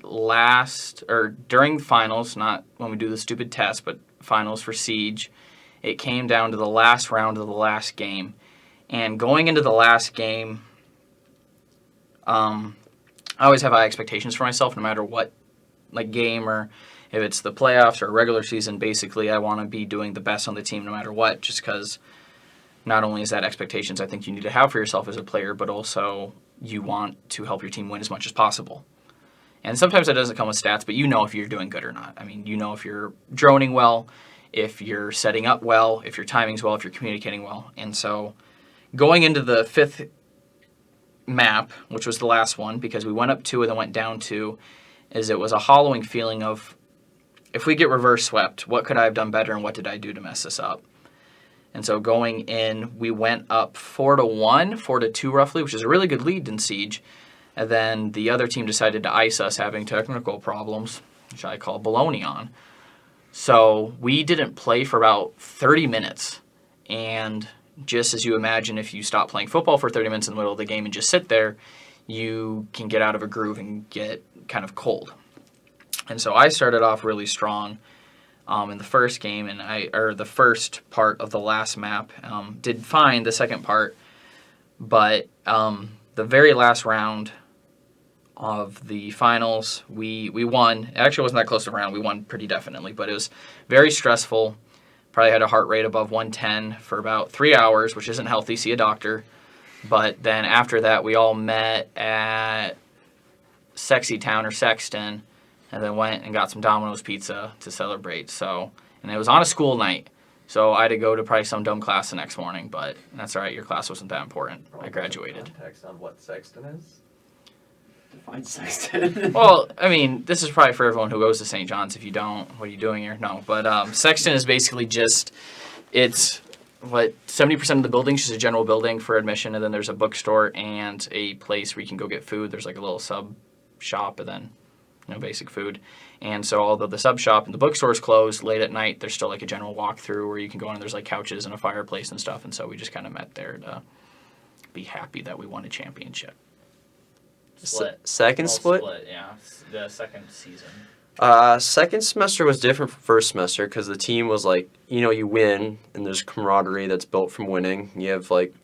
finals, not when we do the stupid test, but finals for Siege. It came down to the last round of the last game. And going into the last game, I always have high expectations for myself no matter what game or if it's the playoffs or regular season. Basically, I want to be doing the best on the team no matter what, just because not only is that expectations I think you need to have for yourself as a player, but also you want to help your team win as much as possible. And sometimes that doesn't come with stats, but you know if you're doing good or not. I mean, you know if you're droning well, if you're setting up well, if your timing's well, if you're communicating well. And so going into the fifth map, which was the last one, because we went up 2 and then went down 2, is it was a hollowing feeling of, if we get reverse swept, what could I have done better and what did I do to mess this up? And so going in, we went up 4-1, 4-2 roughly, which is a really good lead in Siege. And then the other team decided to ice us, having technical problems, which I call baloney on. So we didn't play for about 30 minutes. And just as you imagine, if you stop playing football for 30 minutes in the middle of the game and just sit there, you can get out of a groove and get kind of cold. And so I started off really strong in the first game, or the first part of the last map. Did fine the second part, but the very last round of the finals, we won. It actually wasn't that close of a round. We won pretty definitely, but it was very stressful. Probably had a heart rate above 110 for about 3 hours, which isn't healthy. See a doctor. But then after that, we all met at Sexy Town or Sexton, and then went and got some Domino's pizza to celebrate. So, and it was on a school night, so I had to go to probably some dumb class the next morning, but that's all right. Your class wasn't that important. I graduated. Context on what Sexton is? Define Sexton. Well, I mean, this is probably for everyone who goes to St. John's. If you don't, what are you doing here? No, but Sexton is basically just, it's what 70% of the building's just a general building for admission, and then there's a bookstore and a place where you can go get food. There's like a little sub shop, and then basic food. And so although the sub shop and the bookstore is closed late at night, there's still like a general walkthrough where you can go in and there's like couches and a fireplace and stuff. And so we just kind of met there to be happy that we won a championship. Second split? Yeah, the second season. Second semester was different from first semester because the team was like, you win and there's camaraderie that's built from winning. You have like,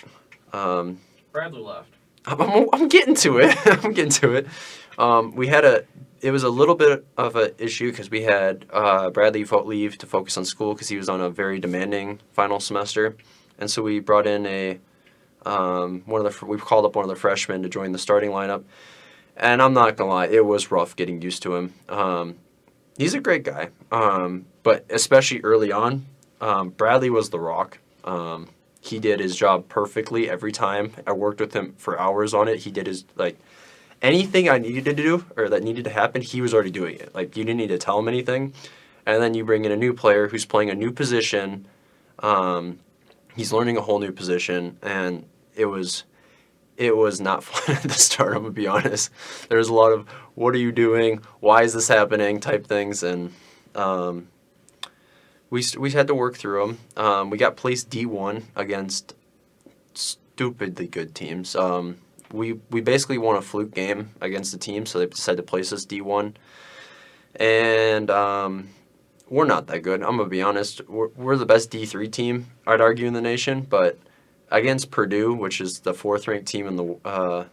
Bradley left. I'm getting to it. I'm getting to it. It was a little bit of an issue because we had Bradley leave to focus on school because he was on a very demanding final semester, and so we brought in we called up one of the freshmen to join the starting lineup, and I'm not gonna lie, it was rough getting used to him. He's a great guy, but especially early on, Bradley was the rock. He did his job perfectly every time. I worked with him for hours on it. He did his anything I needed to do or that needed to happen, he was already doing it. Like, you didn't need to tell him anything. And then you bring in a new player who's playing a new position. He's learning a whole new position, and it was it was not fun at the start, I'm going to be honest. There's a lot of, what are you doing? Why is this happening? Type things. And we had to work through them. We got placed D1 against stupidly good teams. We basically won a fluke game against the team, so they decided to place us D1. And we're not that good. I'm going to be honest. We're the best D3 team, I'd argue, in the nation. But against Purdue, which is the 4th-ranked team in the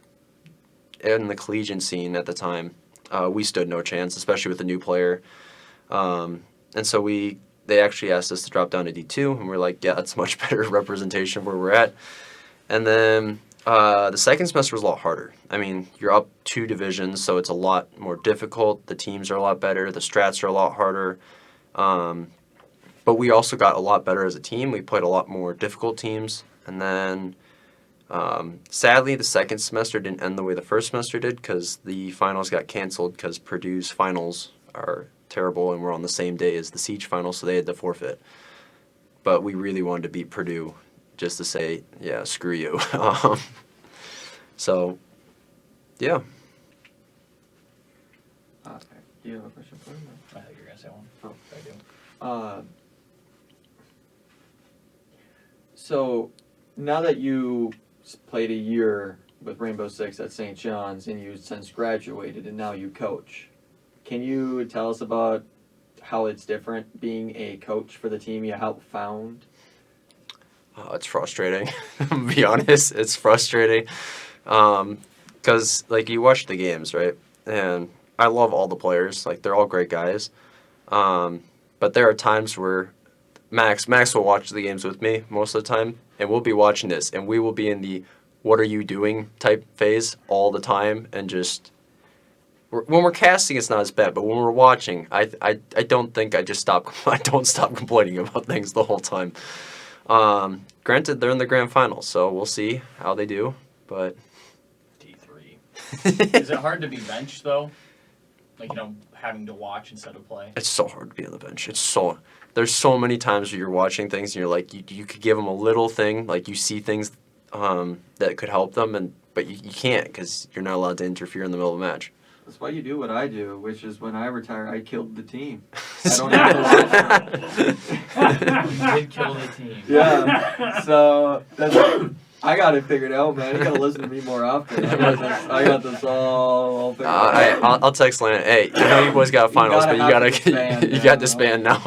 collegiate scene at the time, we stood no chance, especially with a new player. And so they actually asked us to drop down to D2, and we're like, yeah, that's much better representation of where we're at. And then the second semester was a lot harder. I mean, you're up 2 divisions, so it's a lot more difficult. The teams are a lot better. The strats are a lot harder. But we also got a lot better as a team. We played a lot more difficult teams. And then, sadly, the second semester didn't end the way the first semester did because the finals got canceled because Purdue's finals are terrible and we're on the same day as the Siege finals, so they had to forfeit. But we really wanted to beat Purdue just to say, yeah, screw you. So, yeah. Do you have a question for him? I think you're going to say one. Oh, I do. So, now that you played a year with Rainbow Six at St. John's and you since graduated and now you coach, can you tell us about how it's different being a coach for the team you helped found? It's frustrating. To be honest, it's frustrating. Because, like, you watch the games, right? And I love all the players. Like, they're all great guys. But there are times where Max will watch the games with me most of the time, and we'll be watching this, and we will be in the what are you doing type phase all the time, and just when we're casting, it's not as bad, but when we're watching, I don't think I don't stop complaining about things the whole time. Granted, they're in the grand finals, so we'll see how they do, but D3. Is it hard to be benched, though? Like, having to watch instead of play? It's so hard to be on the bench. There's so many times where you're watching things and you're like, you could give them a little thing, like you see things that could help them, but you can't because you're not allowed to interfere in the middle of a match. That's why you do what I do, which is when I retire, I killed the team. I don't have to watch. You did kill the team. Yeah. So I got it figured out, man. You gotta listen to me more often. I got this all figured out. I'll text Lana. Hey, you boys got finals, but you got to disband now.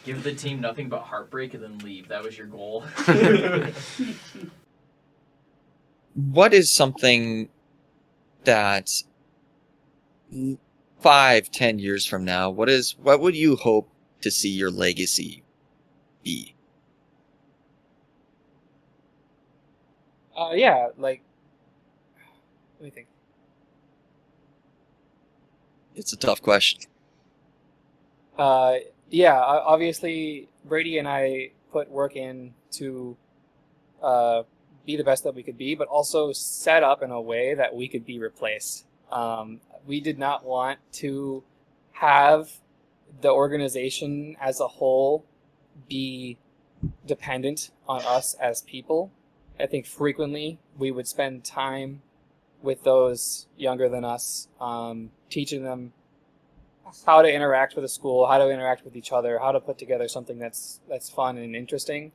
Give the team nothing but heartbreak and then leave. That was your goal. What is something that 5-10 years from now, what would you hope to see your legacy be? Yeah, like, let me think. It's a tough question. Yeah, obviously Brady and I put work in to be the best that we could be, but also set up in a way that we could be replaced. We did not want to have the organization as a whole be dependent on us as people. I think frequently we would spend time with those younger than us, teaching them how to interact with the school, how to interact with each other, how to put together something that's fun and interesting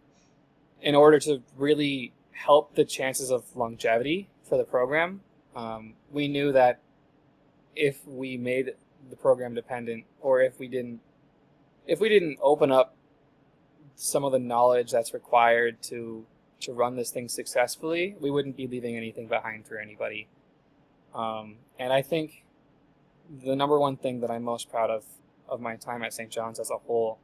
in order to really help the chances of longevity for the program. We knew that if we made the program dependent, or if we didn't open up some of the knowledge that's required to run this thing successfully, we wouldn't be leaving anything behind for anybody. And I think the number one thing that I'm most proud of my time at St. John's as a whole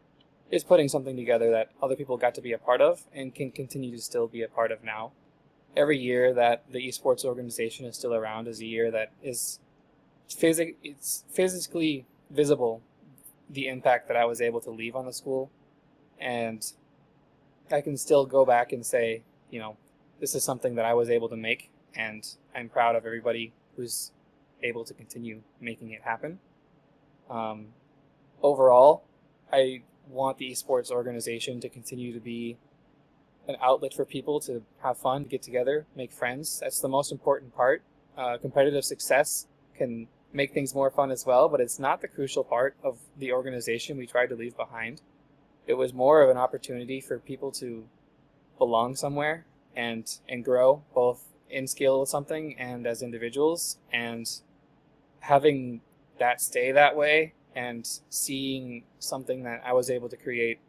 is putting something together that other people got to be a part of and can continue to still be a part of now. Every year that the esports organization is still around is a year that is it's physically visible, the impact that I was able to leave on the school. And I can still go back and say, this is something that I was able to make, and I'm proud of everybody who's able to continue making it happen. Overall, I want the esports organization to continue to be an outlet for people to have fun, get together, make friends. That's the most important part. Competitive success can make things more fun as well, but it's not the crucial part of the organization we tried to leave behind. It was more of an opportunity for people to belong somewhere and grow, both in skill with something and as individuals, and having that stay that way and seeing something that I was able to create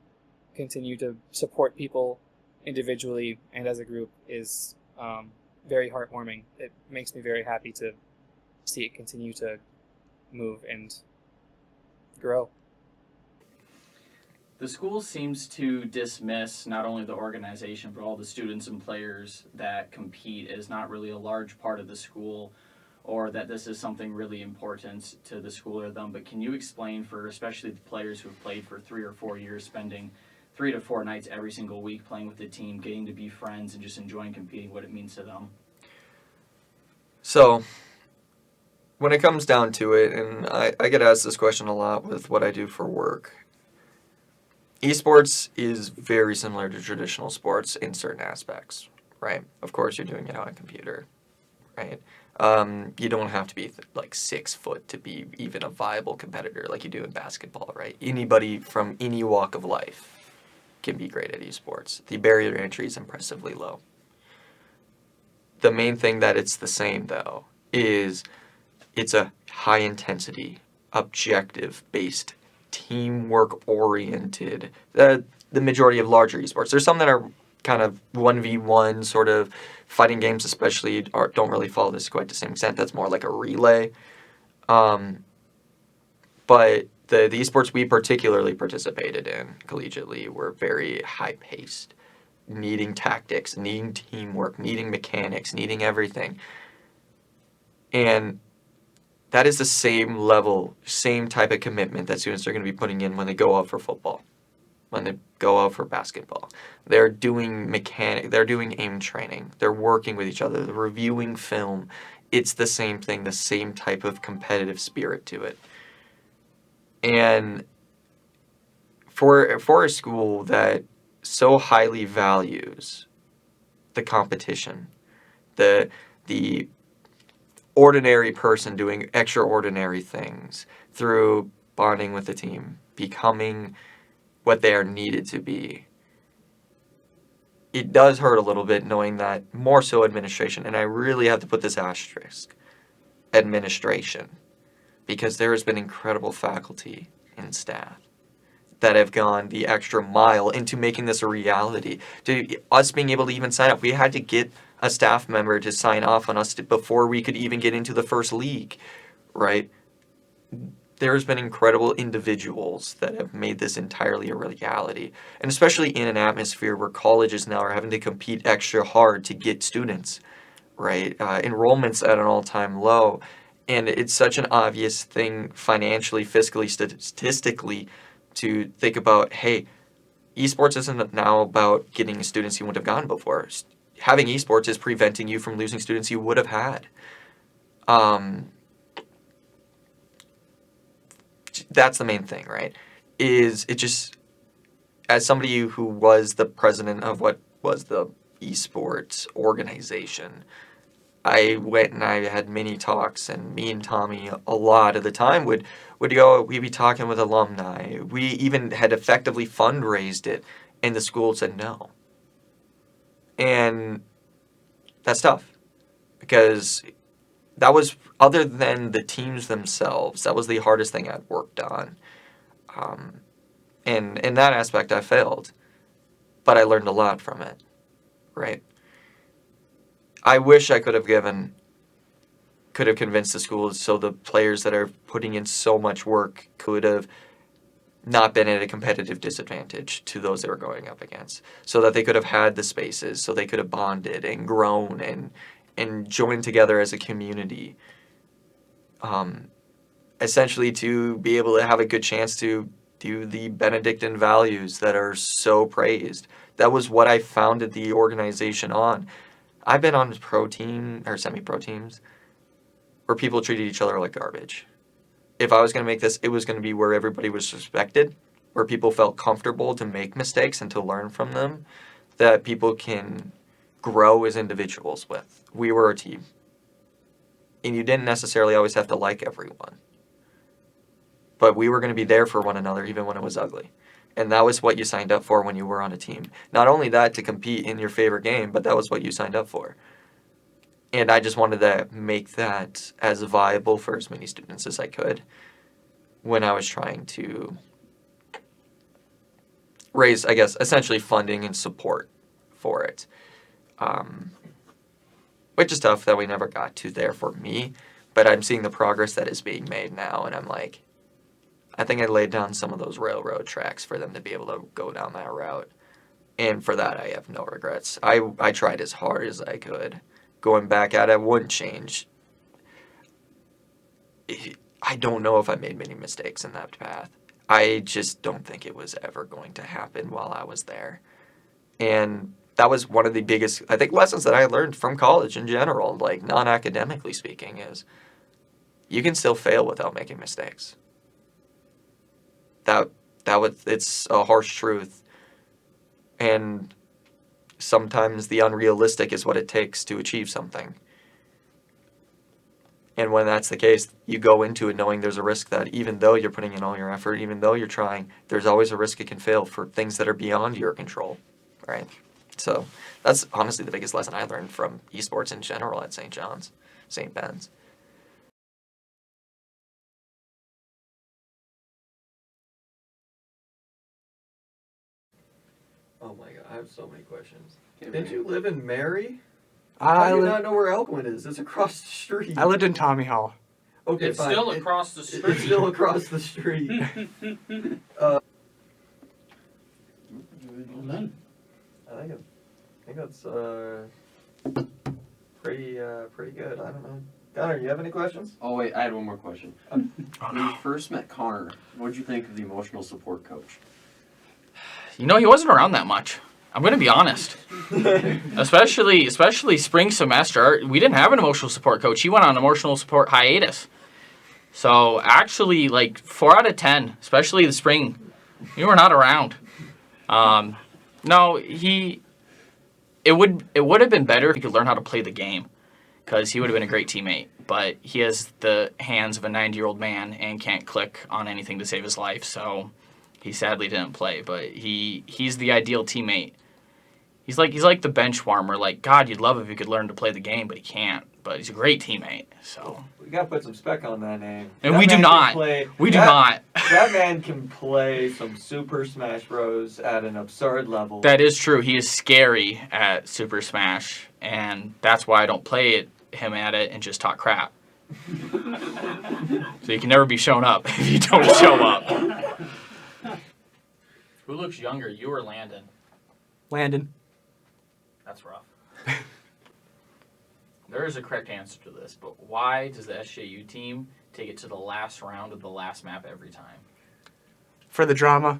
continue to support people individually and as a group is very heartwarming. It makes me very happy to see it continue to move and grow. The school seems to dismiss not only the organization, but all the students and players that compete as not really a large part of the school, or that this is something really important to the school or them. But can you explain, for especially the players who have played for 3 or 4 years, spending 3 to 4 nights every single week playing with the team, getting to be friends, and just enjoying competing, what it means to them? So, when it comes down to it, and I get asked this question a lot with what I do for work, esports is very similar to traditional sports in certain aspects, right? Of course, you're doing it on a computer, right? You don't have to be like 6 foot to be even a viable competitor like you do in basketball, right? Anybody from any walk of life can be great at esports. The barrier to entry is impressively low. The main thing that it's the same, though, is it's a high-intensity, objective-based, teamwork-oriented, the majority of larger esports. There's some that are kind of 1v1 sort of fighting games, especially, don't really follow this quite to the same extent. That's more like a relay. But the esports we particularly participated in collegiately were very high-paced, needing tactics, needing teamwork, needing mechanics, needing everything. And that is the same level, same type of commitment that students are going to be putting in when they go out for football, when they go out for basketball. They're doing they're doing aim training, they're working with each other, they're reviewing film. It's the same thing, the same type of competitive spirit to it. And for a school that so highly values the competition, the ordinary person doing extraordinary things through bonding with the team, becoming what they are needed to be, it does hurt a little bit knowing that more so administration, and I really have to put this asterisk, administration, because there has been incredible faculty and staff that have gone the extra mile into making this a reality. To us being able to even sign up, we had to get a staff member to sign off on us before we could even get into the first league, right? There's been incredible individuals that have made this entirely a reality, and especially in an atmosphere where colleges now are having to compete extra hard to get students, right? Enrollment's at an all-time low, and it's such an obvious thing financially, fiscally, statistically, to think about, hey, esports isn't now about getting students you wouldn't have gotten before. Having esports is preventing you from losing students you would have had. That's the main thing, right? Is it just, as somebody who was the president of what was the esports organization, I went and I had many talks, and me and Tommy a lot of the time would go, we'd be talking with alumni. We even had effectively fundraised it, and the school said no. And that's tough, because that was, other than the teams themselves, that was the hardest thing I'd worked on. And in that aspect, I failed, but I learned a lot from it, right? I wish I could have convinced the schools so the players that are putting in so much work could have not been at a competitive disadvantage to those they were going up against, so that they could have had the spaces, so they could have bonded and grown and joined together as a community, essentially to be able to have a good chance to do the Benedictine values that are so praised. That was what I founded the organization on. I've been on pro team or semi-pro teams where people treated each other like garbage. If I was going to make this, it was going to be where everybody was respected, where people felt comfortable to make mistakes and to learn from them. that people can grow as individuals with. We were a team. And you didn't necessarily always have to like everyone. But we were going to be there for one another even when it was ugly. And that was what you signed up for when you were on a team. Not only that, to compete in your favorite game, but that was what you signed up for. And I just wanted to make that as viable for as many students as I could when I was trying to raise, I guess, essentially funding and support for it. Which is tough that we never got to there for me, but I'm seeing the progress that is being made now, and I'm like, I think I laid down some of those railroad tracks for them to be able to go down that route. And for that, I have no regrets. I tried as hard as I could. Going back at it wouldn't change. I don't know if I made many mistakes in that path. I just don't think it was ever going to happen while I was there. And that was one of the biggest, I think, lessons that I learned from college in general, like non-academically speaking, is you can still fail without making mistakes. It's a harsh truth. And sometimes the unrealistic is what it takes to achieve something. And when that's the case, you go into it knowing there's a risk that even though you're putting in all your effort, even though you're trying, there's always a risk it can fail for things that are beyond your control, right? So that's honestly the biggest lesson I learned from esports in general at St. Ben's. Oh my god, I have so many questions. Did you live in Mary? How do you not know where Elkwood is? It's across the street. I lived in Tommy Hall. Okay, It's fine. still across the street. It's still across the street. Well done. I think that's pretty good. I don't know. Connor, you have any questions? Oh wait, I had one more question. When you first met Connor, what did you think of the emotional support coach? You know, he wasn't around that much. I'm going to be honest. especially spring semester, we didn't have an emotional support coach. He went on emotional support hiatus. So actually, like 4 out of 10, especially the spring, you were not around. No, it would have been better if he could learn how to play the game, because he would have been a great teammate. But he has the hands of a 90-year-old man and can't click on anything to save his life. So he sadly didn't play. But he's the ideal teammate. He's like the bench warmer. Like, God, you'd love if he could learn to play the game, but he can't. But he's a great teammate. So We gotta put some spec on that name. And That we do man not. can play- We do that- not. That man can play some Super Smash Bros. At an absurd level. That is true. He is scary at Super Smash, and that's why I don't play him at it and just talk crap. So you can never be shown up if you don't show up. Who looks younger, you or Landon? Landon. That's rough. There is a correct answer to this, but why does the SJU team take it to the last round of the last map every time? For the drama.